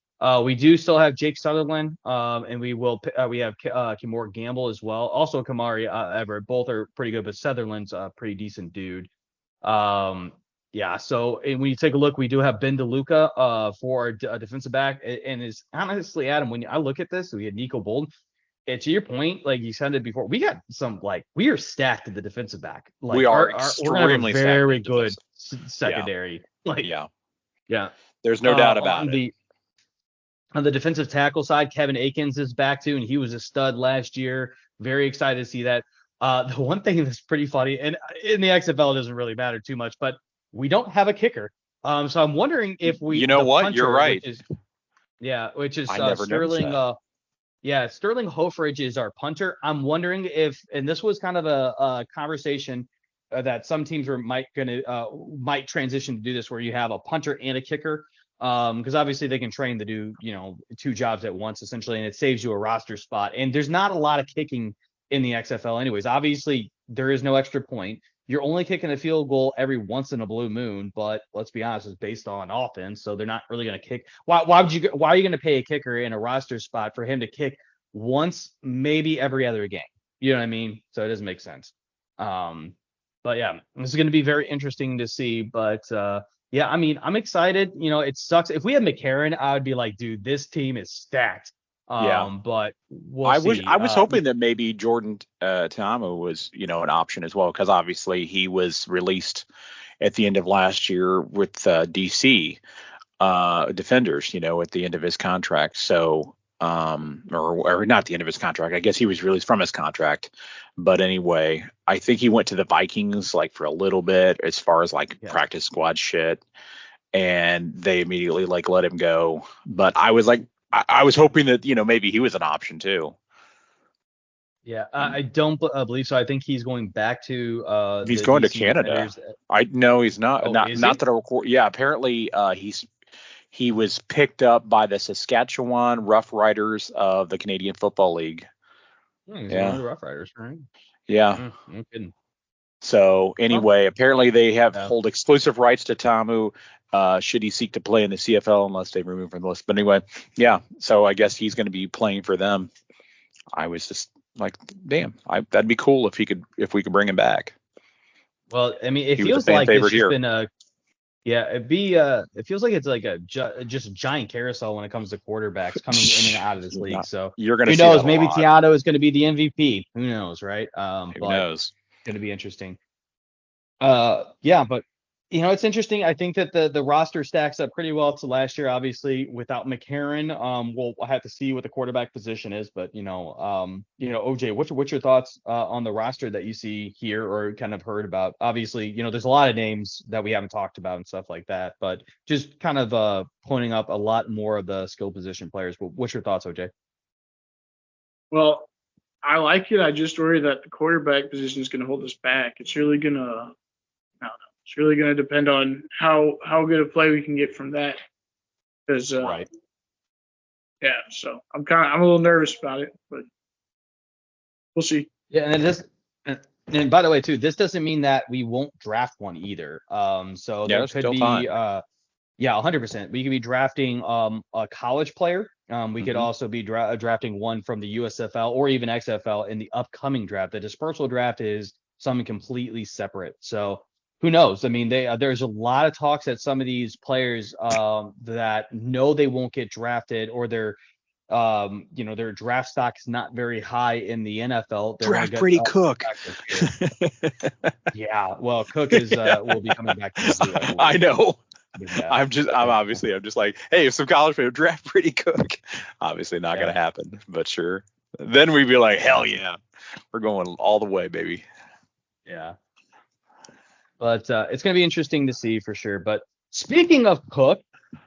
[SPEAKER 2] We do still have Jake Sutherland, and we have Kimore Gamble as well. Also Kamari Everett. Both are pretty good, but Sutherland's a pretty decent dude. Yeah, so and when you take a look, we do have Ben DeLuca for a defensive back, and is honestly, Adam, when I look at this, we had Nico Bolden. And to your point, like you said it before, we got some we are stacked at the defensive back. Like
[SPEAKER 4] we are
[SPEAKER 2] we're gonna have a very good
[SPEAKER 4] Yeah.
[SPEAKER 2] secondary. Yeah.
[SPEAKER 4] There's no doubt about it.
[SPEAKER 2] On the defensive tackle side, Kevin Akins is back too, and he was a stud last year. Very excited to see that. The one thing that's pretty funny, and in the XFL it doesn't really matter too much, but we don't have a kicker. So I'm wondering if we.
[SPEAKER 4] You know what?
[SPEAKER 2] Punter,
[SPEAKER 4] you're right.
[SPEAKER 2] Which is
[SPEAKER 4] Sterling.
[SPEAKER 2] Sterling Hofridge is our punter. I'm wondering if, and this was kind of a conversation that some teams might transition to do this, where you have a punter and a kicker, because obviously they can train to do two jobs at once essentially, and it saves you a roster spot. And there's not a lot of kicking in the XFL, anyways. Obviously, there is no extra point. You're only kicking a field goal every once in a blue moon, but let's be honest, it's based on offense, so they're not really going to kick. Why are you going to pay a kicker in a roster spot for him to kick once, maybe every other game? You know what I mean? So it doesn't make sense. But yeah, this is going to be very interesting to see. But yeah, I mean, I'm excited. It sucks. If we had McCarron, I would be like, dude, this team is stacked. But we'll see.
[SPEAKER 4] I was hoping that maybe Jordan Ta'amu was, an option as well, because obviously he was released at the end of last year with DC Defenders, at the end of his contract. So, or not the end of his contract. I guess he was released from his contract. But anyway, I think he went to the Vikings for a little bit as far as practice squad shit, and they immediately let him go. But I was I was hoping that, maybe he was an option too.
[SPEAKER 2] Yeah, I don't believe so. I think he's going back to
[SPEAKER 4] he's going to Canada. No, he's not.
[SPEAKER 2] Oh,
[SPEAKER 4] not that I record. Yeah, apparently he was picked up by the Saskatchewan Rough Riders of the Canadian Football League.
[SPEAKER 2] He's one of the Rough Riders, right?
[SPEAKER 4] Yeah.
[SPEAKER 2] No kidding.
[SPEAKER 4] So anyway, apparently they hold exclusive rights to Ta'amu. Should he seek to play in the CFL unless they remove him from the list. But anyway, yeah. So I guess he's going to be playing for them. I was just like, damn, that'd be cool if we could bring him back.
[SPEAKER 2] Well, I mean, it feels like it's just been it feels like it's like just a giant carousel when it comes to quarterbacks coming in and out of this league. So
[SPEAKER 4] you're going to
[SPEAKER 2] who knows? Maybe Tiato is going to be the MVP. Who knows, right?
[SPEAKER 4] Who knows?
[SPEAKER 2] It's going to be interesting. Yeah, but it's interesting. I think that the roster stacks up pretty well to last year. Obviously, without McCarron, we'll have to see what the quarterback position is. But OJ, what's your thoughts on the roster that you see here or kind of heard about? Obviously, there's a lot of names that we haven't talked about and stuff like that. But just kind of pointing up a lot more of the skill position players. What's your thoughts, OJ?
[SPEAKER 3] Well, I like it. I just worry that the quarterback position is going to hold us back. It's really going to, I don't know. It's really going to depend on how good a play we can get from that. Because,
[SPEAKER 2] right.
[SPEAKER 3] Yeah. So I'm a little nervous about it, but we'll see.
[SPEAKER 2] Yeah, and by the way, too, this doesn't mean that we won't draft one either. So there could be,
[SPEAKER 4] time.
[SPEAKER 2] 100%. We could be drafting a college player. We could also be drafting one from the USFL or even XFL in the upcoming draft. The dispersal draft is something completely separate. So who knows? I mean, there's a lot of talks that some of these players that know they won't get drafted or their draft stock is not very high in the NFL.
[SPEAKER 4] Draft Brady Cook.
[SPEAKER 2] Yeah, well, Cook will be coming back to Mizzou.
[SPEAKER 4] I know.
[SPEAKER 2] Yeah.
[SPEAKER 4] I'm just like, hey, if some college player draft Brady Cook, obviously not going to happen, but sure. Then we'd be like, hell yeah, we're going all the way, baby.
[SPEAKER 2] Yeah. But it's going to be interesting to see for sure. But speaking of Cook,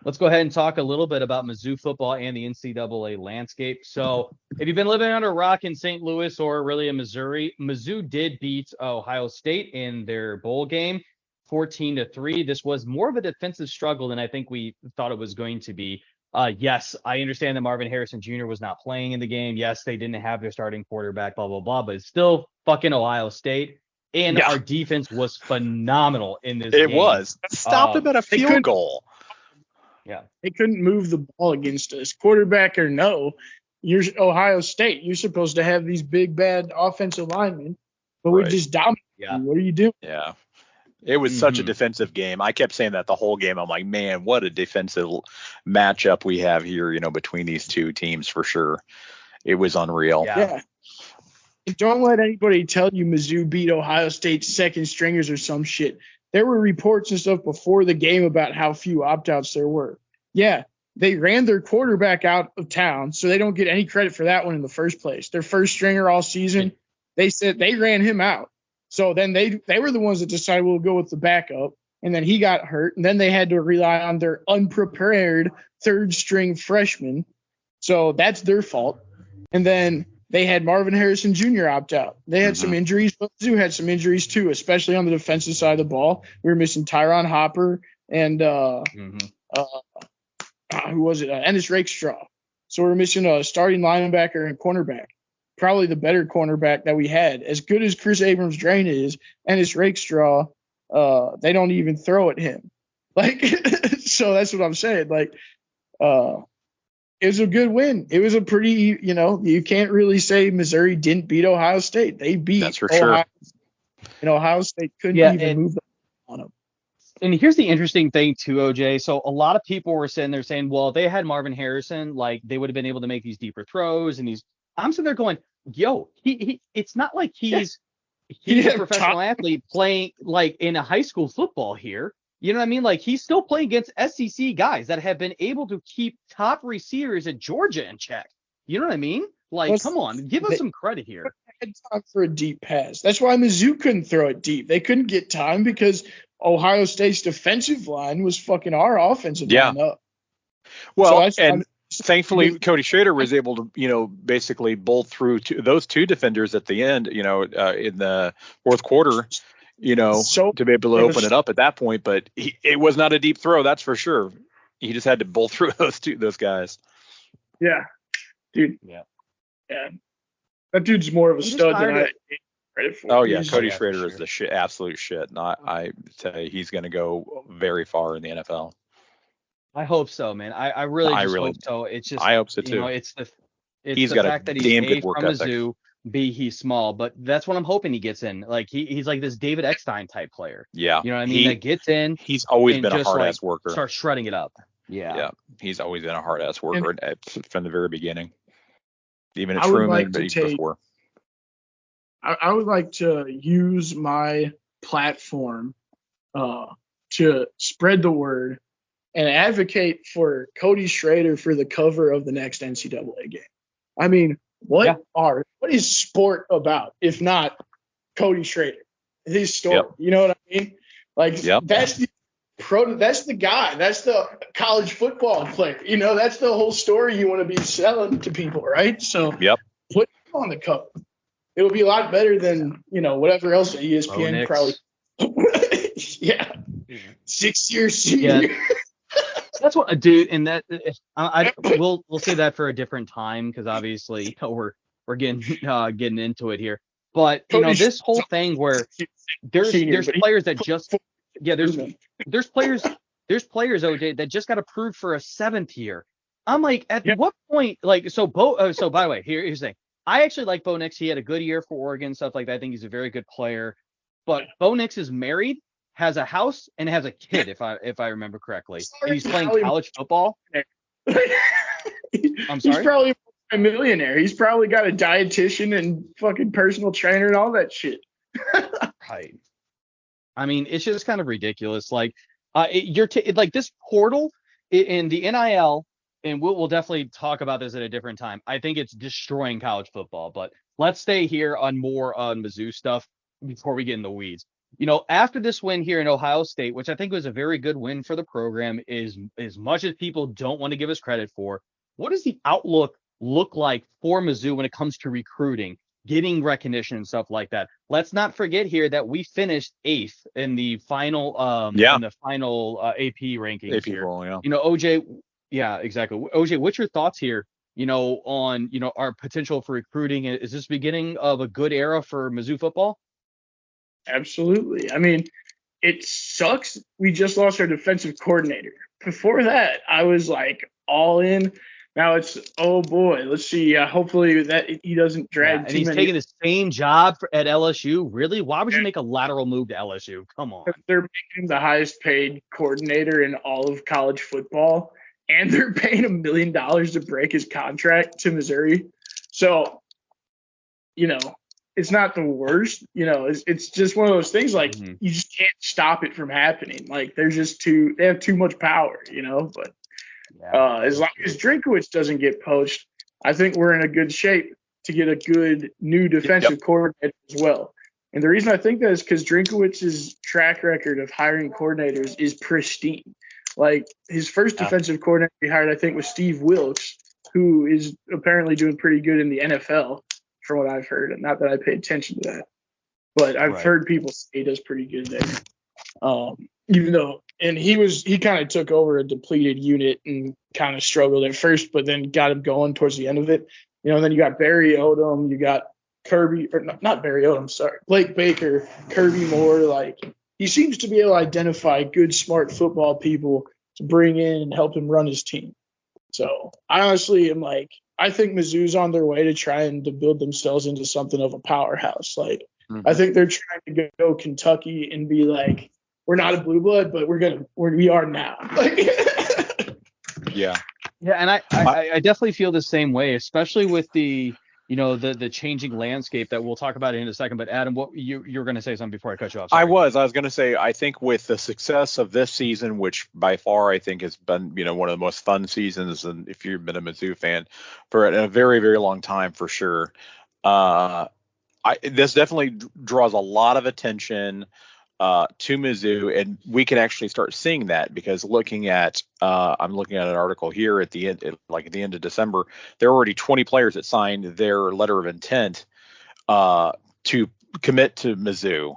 [SPEAKER 2] let's go ahead and talk a little bit about Mizzou football and the NCAA landscape. So if you've been living under a rock in St. Louis or really in Missouri, Mizzou did beat Ohio State in their bowl game 14-3. This was more of a defensive struggle than I think we thought it was going to be. Yes, I understand that Marvin Harrison Jr. was not playing in the game. Yes, they didn't have their starting quarterback, blah, blah, blah, but it's still fucking Ohio State. And our defense was phenomenal in this game.
[SPEAKER 4] It was. Stopped him at a field goal.
[SPEAKER 2] Yeah.
[SPEAKER 3] They couldn't move the ball against us. Quarterback or no, you're Ohio State. You're supposed to have these big, bad offensive linemen, but we just dominated.
[SPEAKER 2] Yeah.
[SPEAKER 3] What are you doing?
[SPEAKER 4] Yeah. It was such a defensive game. I kept saying that the whole game. I'm like, man, what a defensive matchup we have here, between these two teams for sure. It was unreal.
[SPEAKER 3] Yeah. And don't let anybody tell you Mizzou beat Ohio State's second stringers or some shit. There were reports and stuff before the game about how few opt-outs there were. Yeah, they ran their quarterback out of town, so they don't get any credit for that one in the first place. Their first stringer all season, they said they ran him out. So then they were the ones that decided we'll go with the backup, and then he got hurt, and then they had to rely on their unprepared third-string freshman. So that's their fault. And then they had Marvin Harrison Jr. opt out. They had some injuries, but Mizzou had some injuries too, especially on the defensive side of the ball. We were missing Tyron Hopper and who was it? Ennis Rakestraw. So we're missing a starting linebacker and cornerback. Probably the better cornerback that we had. As good as Chris Abrams-Drain is, Ennis Rakestraw, they don't even throw at him. So that's what I'm saying. It was a good win. It was a pretty, you can't really say Missouri didn't beat Ohio State. They beat
[SPEAKER 4] That's for
[SPEAKER 3] Ohio
[SPEAKER 4] sure.
[SPEAKER 3] And Ohio State couldn't even move on them.
[SPEAKER 2] And here's the interesting thing too, OJ. So a lot of people were sitting there saying, well, they had Marvin Harrison, they would have been able to make these deeper throws and these. I'm sitting there going, yo, he it's not like he's a professional athlete playing in a high school football here. You know what I mean? He's still playing against SEC guys that have been able to keep top receivers at Georgia in check. You know what I mean? Come on, give us some credit here.
[SPEAKER 3] They had time for a deep pass. That's why Mizzou couldn't throw it deep. They couldn't get time because Ohio State's defensive line was fucking our offensive line up.
[SPEAKER 4] Well, thankfully, Cody Schrader was able to, basically bolt through those two defenders at the end, in the fourth quarter. To be able to open it up at that point, but it was not a deep throw, that's for sure. He just had to bolt through those guys.
[SPEAKER 3] Yeah, dude. Yeah. That dude's more of a stud than I gave credit for.
[SPEAKER 4] Oh yeah, Cody Schrader is the shit, absolute shit. And I tell you, he's going to go very far in the NFL.
[SPEAKER 2] I hope so, man. I really hope so. It's just
[SPEAKER 4] I hope so too.
[SPEAKER 2] It's the
[SPEAKER 4] he's
[SPEAKER 2] the
[SPEAKER 4] got
[SPEAKER 2] fact
[SPEAKER 4] a
[SPEAKER 2] that he's
[SPEAKER 4] damn
[SPEAKER 2] A
[SPEAKER 4] good work
[SPEAKER 2] from
[SPEAKER 4] ethic.
[SPEAKER 2] Mizzou, B, he's small, but that's what I'm hoping he gets in. He's like this David Eckstein type player.
[SPEAKER 4] Yeah.
[SPEAKER 2] You know what I mean? That gets in.
[SPEAKER 4] He's always been a hard ass worker.
[SPEAKER 2] Starts shredding it up. Yeah.
[SPEAKER 4] Yeah. He's always been a hard ass worker from the very beginning. Even at
[SPEAKER 3] Truman,
[SPEAKER 4] but even before.
[SPEAKER 3] I would like to use my platform to spread the word and advocate for Cody Schrader for the cover of the next NCAA game. I mean, what is sport about if not Cody Schrader? His story.
[SPEAKER 4] Yep.
[SPEAKER 3] You know what I mean? That's the guy. That's the college football player. That's the whole story you want to be selling to people, right? So put him on the cover. It would be a lot better than, whatever else at ESPN probably. 6-year senior.
[SPEAKER 2] Yeah. That's what, dude, and that we'll say that for a different time because obviously we're getting into it here. But this whole thing where there's players that just there's players OJ that just got approved for a 7th year. I'm like, at what point? So by the way, here's the thing. I actually like Bo Nix. He had a good year for Oregon, stuff like that. I think he's a very good player. But Bo Nix is married, has a house, and has a kid, if I remember correctly. And he's playing college football. I'm sorry?
[SPEAKER 3] He's probably a millionaire. He's probably got a dietitian and fucking personal trainer and all that shit.
[SPEAKER 2] Right. I mean, it's just kind of ridiculous. This portal in the NIL, and we'll definitely talk about this at a different time. I think it's destroying college football, but let's stay here on more on Mizzou stuff before we get in the weeds. After this win here in Ohio State, which I think was a very good win for the program, is as much as people don't want to give us credit for, what does the outlook look like for Mizzou when it comes to recruiting, getting recognition and stuff like that? Let's not forget here that we finished 8th in the final AP rankings
[SPEAKER 4] AP
[SPEAKER 2] here.
[SPEAKER 4] poll, yeah.
[SPEAKER 2] OJ, yeah, exactly. OJ, what's your thoughts here? On our potential for recruiting? Is this beginning of a good era for Mizzou football?
[SPEAKER 3] Absolutely. I mean, it sucks. We just lost our defensive coordinator. Before that, I was like all in. Now it's, oh boy, let's see. Hopefully that he doesn't drag
[SPEAKER 2] and
[SPEAKER 3] too
[SPEAKER 2] he's
[SPEAKER 3] many.
[SPEAKER 2] taking the same job at LSU. Really? Why would you make a lateral move to LSU? Come on.
[SPEAKER 3] They're making him the highest paid coordinator in all of college football, and they're paying $1 million to break his contract to Missouri. So, it's not the worst. It's just one of those things like you just can't stop it from happening. Like they have too much power, but as long as Drinkowitz doesn't get poached, I think we're in a good shape to get a good new defensive coordinator as well. And the reason I think that is because Drinkowitz's track record of hiring coordinators is pristine. Like his first defensive coordinator he hired, I think, was Steve Wilkes, who is apparently doing pretty good in the NFL, from what I've heard. And not that I pay attention to that, but I've heard people say he does pretty good there. And he kind of took over a depleted unit and kind of struggled at first, but then got him going towards the end of it. And then you got Barry Odom, you got not Barry Odom, sorry, Blake Baker, Kirby Moore. Like he seems to be able to identify good, smart football people to bring in and help him run his team. So I honestly am like, I think Mizzou's on their way to trying to build themselves into something of a powerhouse. Like I think they're trying to go Kentucky and be like, we're not a blue blood, but we are now.
[SPEAKER 2] Yeah, and I definitely feel the same way, especially with the changing landscape that we'll talk about in a second. But Adam, what you're going to say something before I cut you off? Sorry.
[SPEAKER 4] I was going to say, I think with the success of this season, which by far I think has been, one of the most fun seasons, and if you've been a Mizzou fan for a very, very long time, for sure, this definitely draws a lot of attention to Mizzou, and we can actually start seeing that because I'm looking at an article here at the end of December, there are already 20 players that signed their letter of intent to commit to Mizzou,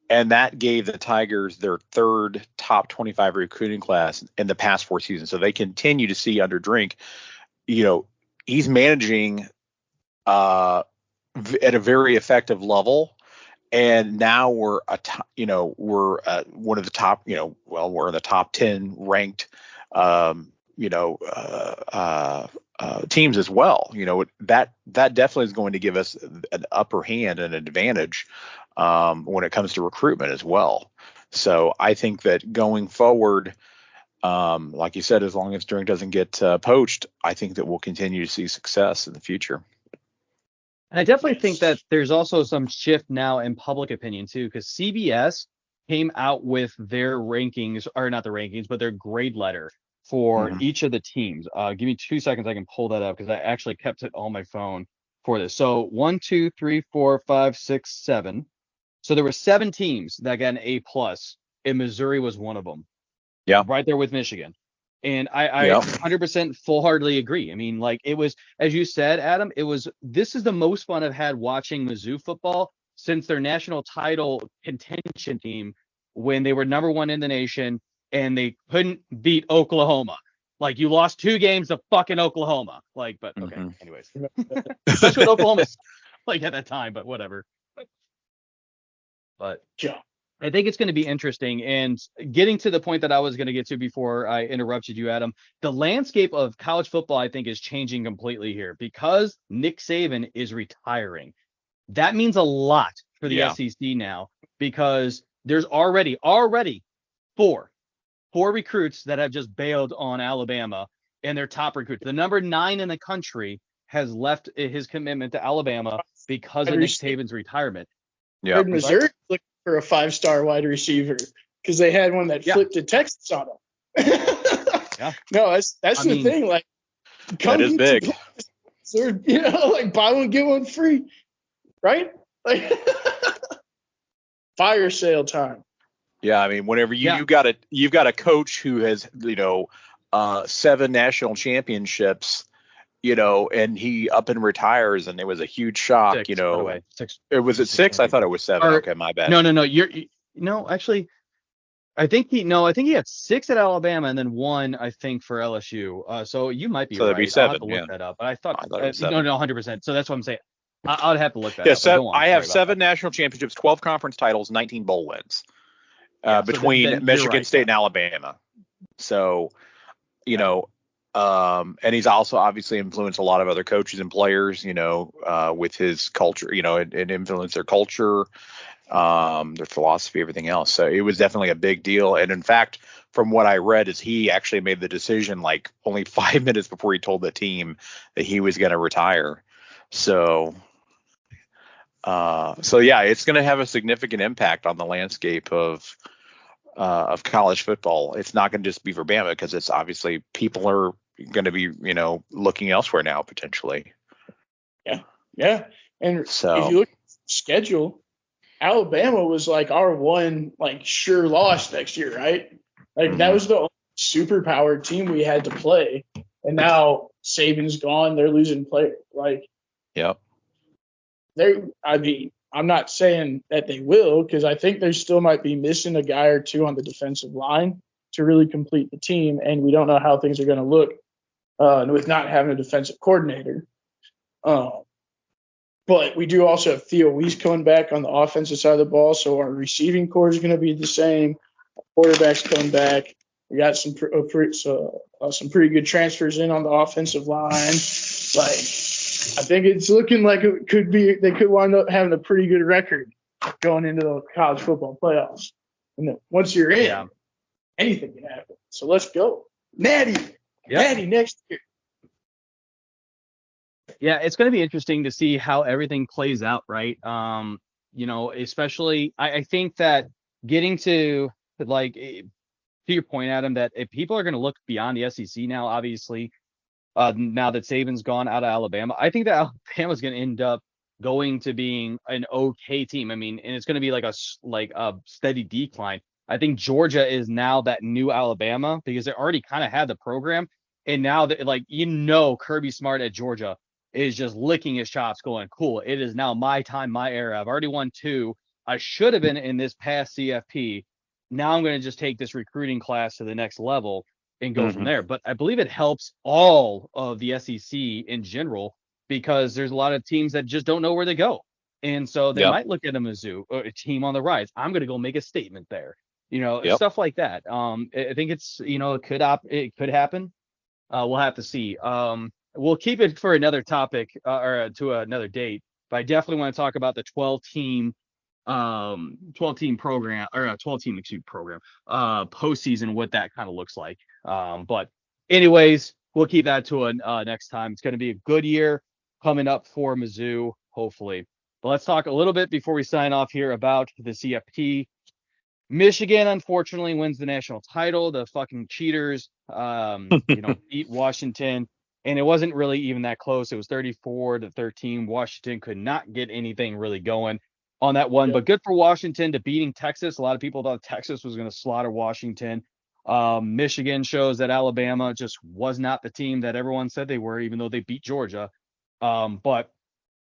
[SPEAKER 4] and that gave the Tigers their third top 25 recruiting class in the past 4 seasons. So they continue to see under Drink, he's managing at a very effective level. And now we're one of the top, we're in the top 10 ranked, teams as well. That definitely is going to give us an upper hand and an advantage when it comes to recruitment as well. So I think that going forward, like you said, as long as Drink doesn't get poached, I think that we'll continue to see success in the future.
[SPEAKER 2] And I definitely think that there's also some shift now in public opinion too, because CBS came out with their rankings, or not the rankings, but their grade letter for each of the teams. Give me 2 seconds. I can pull that up because I actually kept it on my phone for this. So 1, 2, 3, 4, 5, 6, 7. So there were 7 teams that got an A+, and Missouri was one of them.
[SPEAKER 4] Yeah.
[SPEAKER 2] Right there with Michigan. And I 100% full-heartedly agree. I mean, like it was, as you said, Adam, this is the most fun I've had watching Mizzou football since their national title contention team when they were number 1 in the nation and they couldn't beat Oklahoma. Like you lost 2 games to fucking Oklahoma. Like, but okay, anyways. Especially with Oklahoma like at that time, but whatever. But
[SPEAKER 3] yeah.
[SPEAKER 2] I think it's going to be interesting. And getting to the point that I was going to get to before I interrupted you, Adam, the landscape of college football, I think, is changing completely here because Nick Saban is retiring. That means a lot for the SEC now because there's already 4 recruits that have just bailed on Alabama and their top recruits. The number 9 in the country has left his commitment to Alabama because of Nick Saban's retirement.
[SPEAKER 3] Yeah, Missouri looking for a 5-star wide receiver because they had one that flipped to Texas on them. No, that's the thing. Like,
[SPEAKER 4] that is big.
[SPEAKER 3] Like buy one get one free, right? Like, fire sale time.
[SPEAKER 4] Yeah, I mean, whenever you've got a coach who has 7 national championships, and he up and retires, and it was a huge shock.
[SPEAKER 2] 6, by the way. 6.
[SPEAKER 4] It was at 6. I thought it was 7. Okay, my bad.
[SPEAKER 2] No, actually, I think he had 6 at Alabama and then 1, I think, for LSU. So you might be
[SPEAKER 4] So
[SPEAKER 2] right.
[SPEAKER 4] that'd be 7.
[SPEAKER 2] I'll have to look that up. But I thought
[SPEAKER 4] it was 7.
[SPEAKER 2] No, 100%. So that's what I'm saying. I'd have to look that up.
[SPEAKER 4] Yeah, I have 7 national championships, 12 conference titles, 19 bowl wins between Michigan State and Alabama. So, and he's also obviously influenced a lot of other coaches and players, with his culture, and influenced their culture, their philosophy, everything else. So it was definitely a big deal. And in fact, from what I read, is he actually made the decision like only 5 minutes before he told the team that he was going to retire. So yeah, it's going to have a significant impact on the landscape of college football. It's not going to just be for Bama, because it's obviously people are going to be, looking elsewhere now potentially.
[SPEAKER 3] Yeah. And so, if you look at the schedule, Alabama was like our one sure loss next year, right? That was the only superpowered team we had to play. And now Saban's gone, they're losing players.
[SPEAKER 4] Yep.
[SPEAKER 3] I'm not saying that they will, because I think they still might be missing a guy or two on the defensive line to really complete the team, and we don't know how things are going to look with not having a defensive coordinator. But we do also have Theo Weiss coming back on the offensive side of the ball, so our receiving core is going to be the same. Quarterback's coming back. We got some pretty good transfers in on the offensive line. I think it's looking like it could be. They could wind up having a pretty good record going into the college football playoffs. And then once you're in, anything can happen. So let's go, Natty next year.
[SPEAKER 2] Yeah, it's going to be interesting to see how everything plays out, right? Especially I think that getting to your point, Adam, that if people are going to look beyond the SEC now, obviously. Now that Saban's gone out of Alabama, I think that Alabama's going to end up going to being an okay team. I mean, and it's going to be like a steady decline. I think Georgia is now that new Alabama, because they already kind of had the program, and now that Kirby Smart at Georgia is just licking his chops, going, "Cool, it is now my time, my era. I've already won 2. I should have been in this past CFP. Now I'm going to just take this recruiting class to the next level and go from there." But I believe it helps all of the SEC in general, because there's a lot of teams that just don't know where to go. And so they might look at a Mizzou, a team on the rise. I'm going to go make a statement there, stuff like that. I think it's, it could happen. We'll have to see. We'll keep it for another topic or to another date, but I definitely want to talk about the 12-team program, or a 12-team program, postseason, what that kind of looks like. But anyways, we'll keep that to a next time. It's going to be a good year coming up for Mizzou, hopefully. But let's talk a little bit before we sign off here about the CFP. Michigan, unfortunately, wins the national title. The fucking cheaters, beat Washington. And it wasn't really even that close. It was 34-13. Washington could not get anything really going on that one. But good for Washington to beating Texas. A lot of people thought Texas was going to slaughter Washington. Michigan shows that Alabama just was not the team that everyone said they were, even though they beat Georgia. But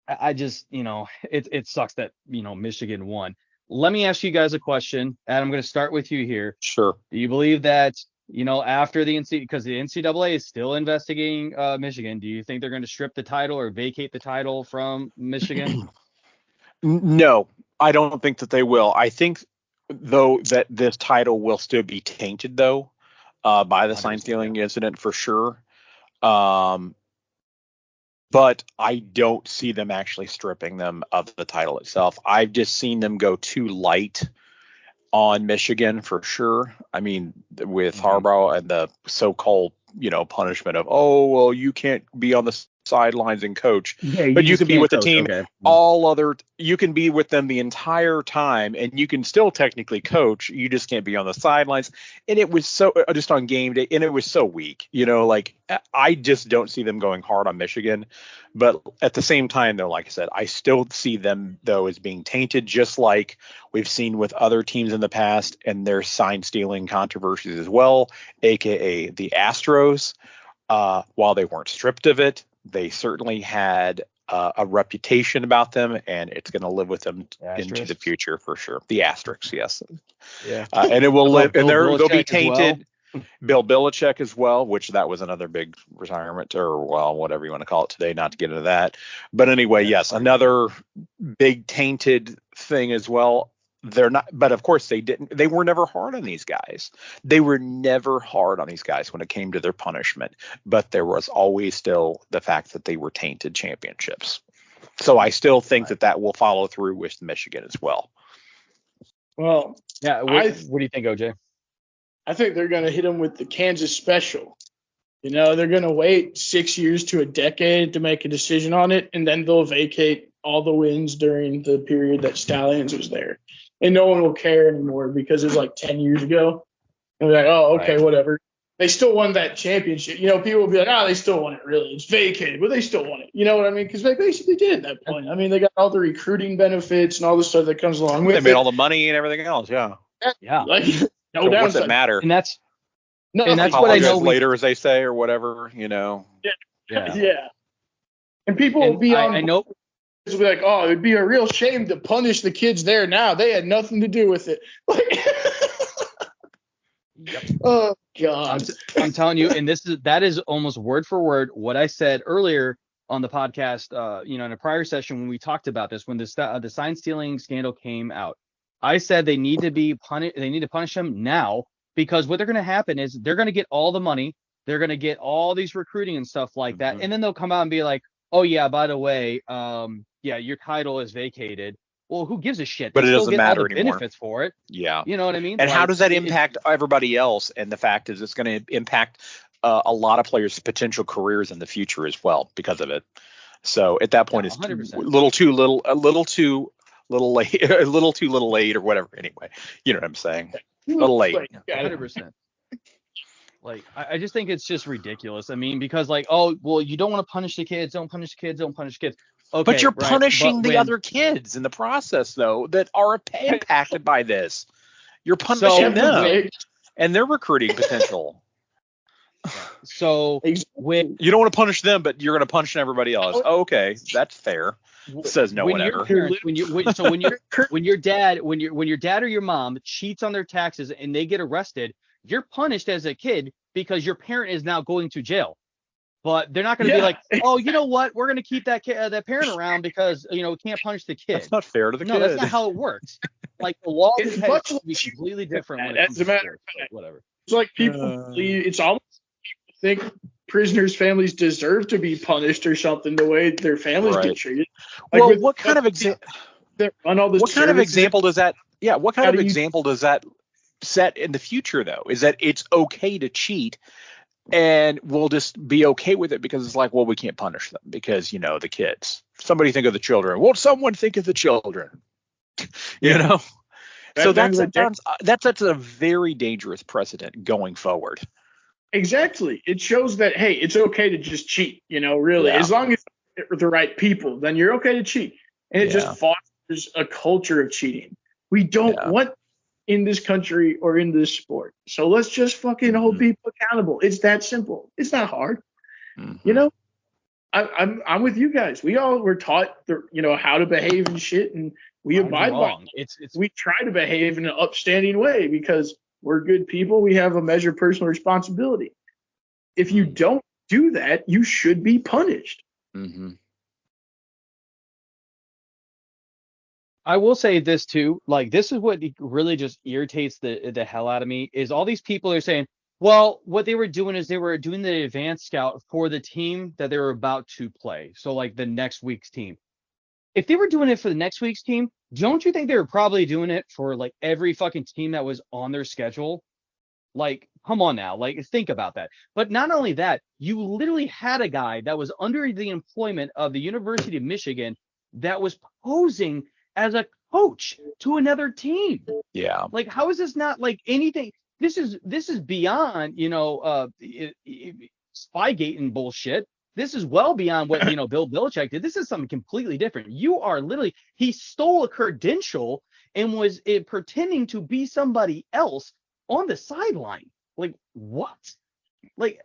[SPEAKER 2] I just, it sucks that, Michigan won. Let me ask you guys a question. Adam, I'm going to start with you here.
[SPEAKER 4] Sure.
[SPEAKER 2] Do you believe that, after because the NCAA is still investigating Michigan, do you think they're going to strip the title or vacate the title from Michigan?
[SPEAKER 4] No, I don't think that they will. I think, though, that this title will still be tainted, though, by the sign stealing incident for sure. But I don't see them actually stripping them of the title itself. I've just seen them go too light on Michigan for sure. I mean, with Harbaugh and the so-called, punishment of, oh, well, you can't be on the sidelines and coach,
[SPEAKER 2] Yeah,
[SPEAKER 4] but you
[SPEAKER 2] just
[SPEAKER 4] can be
[SPEAKER 2] can't
[SPEAKER 4] with the
[SPEAKER 2] coach,
[SPEAKER 4] team
[SPEAKER 2] okay.
[SPEAKER 4] you can be with them the entire time, and you can still technically coach. You just can't be on the sidelines. And it was so just on game day, and it was so weak. Like I just don't see them going hard on Michigan. But at the same time, though, like I said, I still see them though as being tainted, just like we've seen with other teams in the past and their sign stealing controversies as well, aka the Astros. While they weren't stripped of it, they certainly had a reputation about them, and it's going to live with them into the future for sure. The asterisks, yes.
[SPEAKER 2] Yeah.
[SPEAKER 4] And it will live, and they'll be
[SPEAKER 2] Belichick as well.
[SPEAKER 4] tainted. Bill Belichick as well, which that was another big retirement, or well, whatever you want to call it today, not to get into that. But anyway, yes, another big tainted thing as well. They're not, but of course they were never hard on these guys. They were never hard on these guys when it came to their punishment, but there was always still the fact that they were tainted championships. So I still think that will follow through with Michigan as well.
[SPEAKER 3] Well,
[SPEAKER 2] yeah. What do you think, OJ?
[SPEAKER 3] I think they're going to hit them with the Kansas special. They're going to wait 6 years to a decade to make a decision on it, and then they'll vacate all the wins during the period that Stallions was there. And no one will care anymore because it was like 10 years ago. And we're like, oh, okay, whatever. They still won that championship. People will be like, they still won it, really. It's vacated, but they still won it. You know what I mean? Because they basically did at that point. I mean, they got all the recruiting benefits and all the stuff that comes along with it.
[SPEAKER 4] They made all the money and everything else, yeah.
[SPEAKER 2] Yeah.
[SPEAKER 3] No
[SPEAKER 4] so
[SPEAKER 3] downside.
[SPEAKER 4] what's it matter?
[SPEAKER 2] And that's what I know.
[SPEAKER 4] Later, as they say, or whatever,
[SPEAKER 3] Yeah.
[SPEAKER 2] Yeah.
[SPEAKER 3] And people will be
[SPEAKER 2] I know.
[SPEAKER 3] It'll be like, oh, it'd be a real shame to punish the kids there now. They had nothing to do with it. Oh God.
[SPEAKER 2] I'm telling you, and that is almost word for word what I said earlier on the podcast. In a prior session when we talked about this, when the sign stealing scandal came out, I said they need to be punished. They need to punish them now, because what they're going to happen is they're going to get all the money. They're going to get all these recruiting and stuff like that, and then they'll come out and be like, oh yeah, by the way, your title is vacated. Well, who gives a shit?
[SPEAKER 4] But it doesn't matter
[SPEAKER 2] all the
[SPEAKER 4] anymore.
[SPEAKER 2] Benefits for it.
[SPEAKER 4] Yeah.
[SPEAKER 2] You know what I mean?
[SPEAKER 4] And how does that impact everybody else? And the fact is, it's going to impact a lot of players' potential careers in the future as well because of it. So at that point, it's
[SPEAKER 2] 100%.
[SPEAKER 4] a little too late, or whatever. Anyway, you know what I'm saying? A little late.
[SPEAKER 2] 100%. Like, I just think it's just ridiculous. I mean, because like, oh, well, you don't want to punish the kids. Don't punish the kids. Don't punish the kids. Okay,
[SPEAKER 4] but you're punishing the other kids in the process, though, that are impacted by this. You're punishing them and their recruiting potential.
[SPEAKER 2] So when
[SPEAKER 4] you don't want to punish them, but you're going to punish everybody else. Oh, okay, that's fair. Says no one ever.
[SPEAKER 2] When your dad or your mom cheats on their taxes and they get arrested, you're punished as a kid because your parent is now going to jail. But they're not going to be like, oh, you know what? We're going to keep that parent around because we can't punish the kid.
[SPEAKER 4] That's not fair to the kid.
[SPEAKER 2] No, that's not how it works. Like the law is completely different. When
[SPEAKER 3] as a matter of fact,
[SPEAKER 2] whatever.
[SPEAKER 3] It's like people believe it's almost think prisoners' families deserve to be punished or something the way their families get treated.
[SPEAKER 4] Like, well, what kind of example? What kind of example does that? Yeah, what kind of example does that set in the future though? Is that it's okay to cheat? And we'll just be okay with it because it's like, well, we can't punish them because, the kids. Somebody think of the children. Well, someone think of the children. So that's a very dangerous precedent going forward.
[SPEAKER 3] Exactly. It shows that, hey, it's okay to just cheat, really. Yeah. As long as it's with the right people, then you're okay to cheat. And it just fosters a culture of cheating. We don't want in this country or in this sport. So let's just fucking hold people accountable. It's that simple. It's not hard. I'm with you guys. We all were taught how to behave and shit, and we abide by it. We try to behave in an upstanding way because we're good people. We have a measure of personal responsibility. If you don't do that, you should be punished.
[SPEAKER 2] I will say this too, like this is what really just irritates the hell out of me is all these people are saying, well, what they were doing is they were doing the advanced scout for the team that they were about to play. So like the next week's team. If they were doing it for the next week's team, don't you think they were probably doing it for like every fucking team that was on their schedule? Like come on now. Like, think about that. But not only that, you literally had a guy that was under the employment of the University of Michigan that was posing as a coach to another team.
[SPEAKER 4] Yeah.
[SPEAKER 2] Like, how is this not like anything? This is beyond, Spygate and bullshit. This is well beyond what, Bill Belichick did. This is something completely different. You are literally, he stole a credential and was pretending to be somebody else on the sideline. Like, what? Like,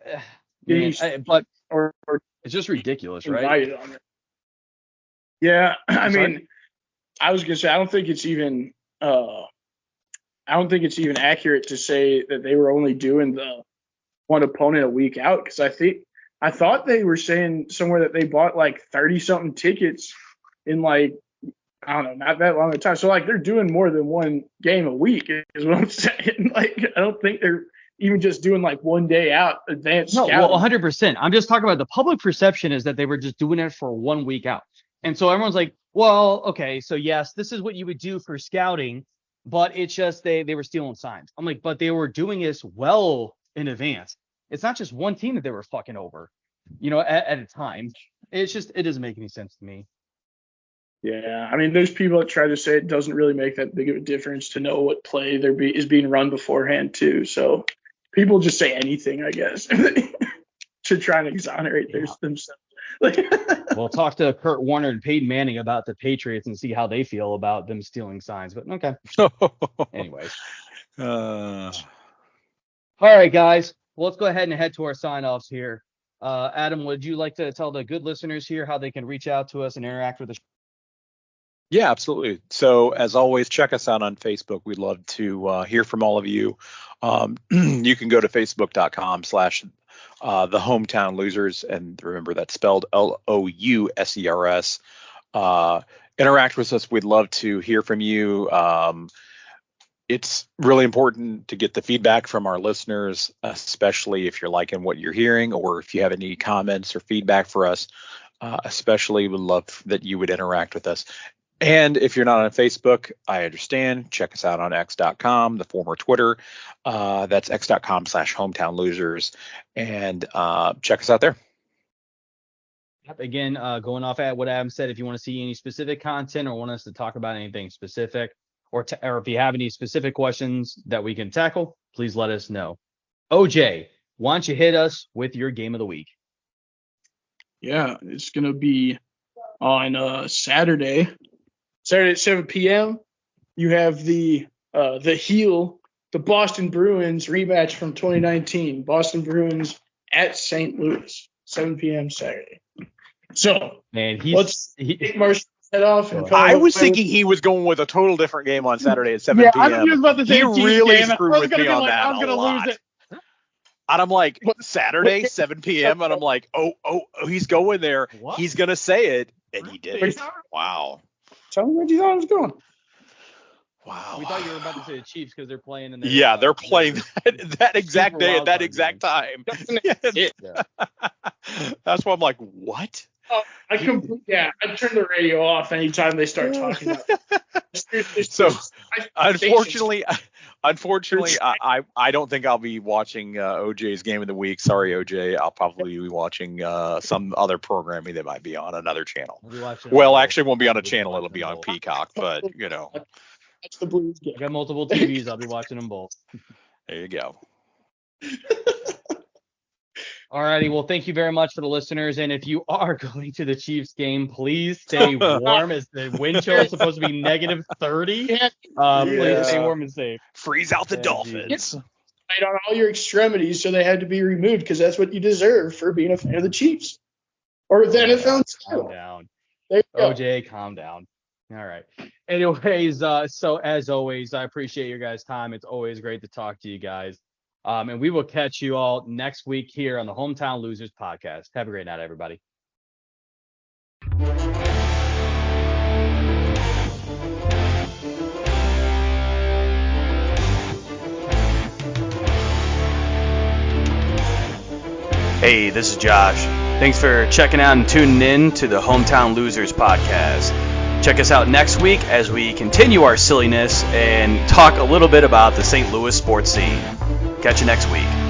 [SPEAKER 2] but it's just ridiculous, right?
[SPEAKER 3] Yeah, I mean, I was gonna say I don't think it's even accurate to say that they were only doing the one opponent a week out, because I thought they were saying somewhere that they bought like 30-something tickets in like, I don't know, not that long a time. So like they're doing more than one game a week is what I'm saying. Like, I don't think they're even just doing like one day out advanced scouting.
[SPEAKER 2] Well, 100%. I'm just talking about the public perception is that they were just doing it for 1 week out. And so everyone's like, well, okay, so yes, this is what you would do for scouting, but it's just they were stealing signs. I'm like, but they were doing this well in advance. It's not just one team that they were fucking over, at a time. It's just, it doesn't make any sense to me.
[SPEAKER 3] Yeah, I mean, there's people that try to say it doesn't really make that big of a difference to know what play is being run beforehand too. So people just say anything, I guess, to try and exonerate themselves.
[SPEAKER 2] We'll talk to Kurt Warner and Peyton Manning about the Patriots and see how they feel about them stealing signs. But okay. Anyways. All right, guys. Well, let's go ahead and head to our sign-offs here. Adam, would you like to tell the good listeners here how they can reach out to us and interact with us?
[SPEAKER 4] Yeah, absolutely. So as always, check us out on Facebook. We'd love to hear from all of you. You can go to facebook.com/ the Hometown Losers, and remember that's spelled LOUSERS. Interact with us. We'd love to hear from you. It's really important to get the feedback from our listeners, especially if you're liking what you're hearing, or if you have any comments or feedback for us. Especially would love that you would interact with us. And if you're not on Facebook, I understand. Check us out on x.com, the former Twitter. That's x.com/hometown losers. And check us out there.
[SPEAKER 2] Again, going off at what Adam said, if you want to see any specific content or want us to talk about anything specific, or if you have any specific questions that we can tackle, please let us know. OJ, why don't you hit us with your game of the week?
[SPEAKER 3] Yeah, it's going to be on Saturday at 7 p.m. You have the Boston Bruins rematch from 2019. Boston Bruins at St. Louis, 7 p.m. Saturday. So, let's take Marshall's head off. And
[SPEAKER 4] I was thinking he was going with a total different game on Saturday at 7 p.m.
[SPEAKER 3] I was about to say
[SPEAKER 4] he really screwed with me on that
[SPEAKER 3] I was going to lose it.
[SPEAKER 4] And I'm like, Saturday, 7 p.m. And I'm like, oh, he's going there. What? He's going to say it. And he did. Wow.
[SPEAKER 3] Tell me where you thought I was going.
[SPEAKER 4] Wow.
[SPEAKER 2] We thought you were about to say the Chiefs because they're playing in
[SPEAKER 4] they're playing that exact day at that exact time. That's why I'm like, what?
[SPEAKER 3] I turned the radio off anytime they start talking about it.
[SPEAKER 4] So, unfortunately, I don't think I'll be watching OJ's game of the week. Sorry, OJ. I'll probably be watching some other programming that might be on another channel. Well, actually, it won't be on a channel. It'll be on Peacock, but
[SPEAKER 3] That's the Blues game.
[SPEAKER 2] I got multiple TVs. I'll be watching them both.
[SPEAKER 4] There you go.
[SPEAKER 2] All righty. Well, thank you very much for the listeners. And if you are going to the Chiefs game, please stay warm as the wind chill is supposed to be -30. Please stay warm and safe.
[SPEAKER 4] Freeze out the Dolphins.
[SPEAKER 3] Right on all your extremities, so they had to be removed because that's what you deserve for being a fan of the Chiefs. Or the NFL.
[SPEAKER 2] Calm down.
[SPEAKER 3] There you go.
[SPEAKER 2] OJ, calm down. All right. Anyways, so as always, I appreciate your guys' time. It's always great to talk to you guys. And we will catch you all next week here on the Hometown Losers podcast. Have a great night, everybody. Hey, this is Josh. Thanks for checking out and tuning in to the Hometown Losers podcast.
[SPEAKER 5] Check us out next week as we continue our silliness and talk a little bit about the St. Louis sports scene. Catch you next week.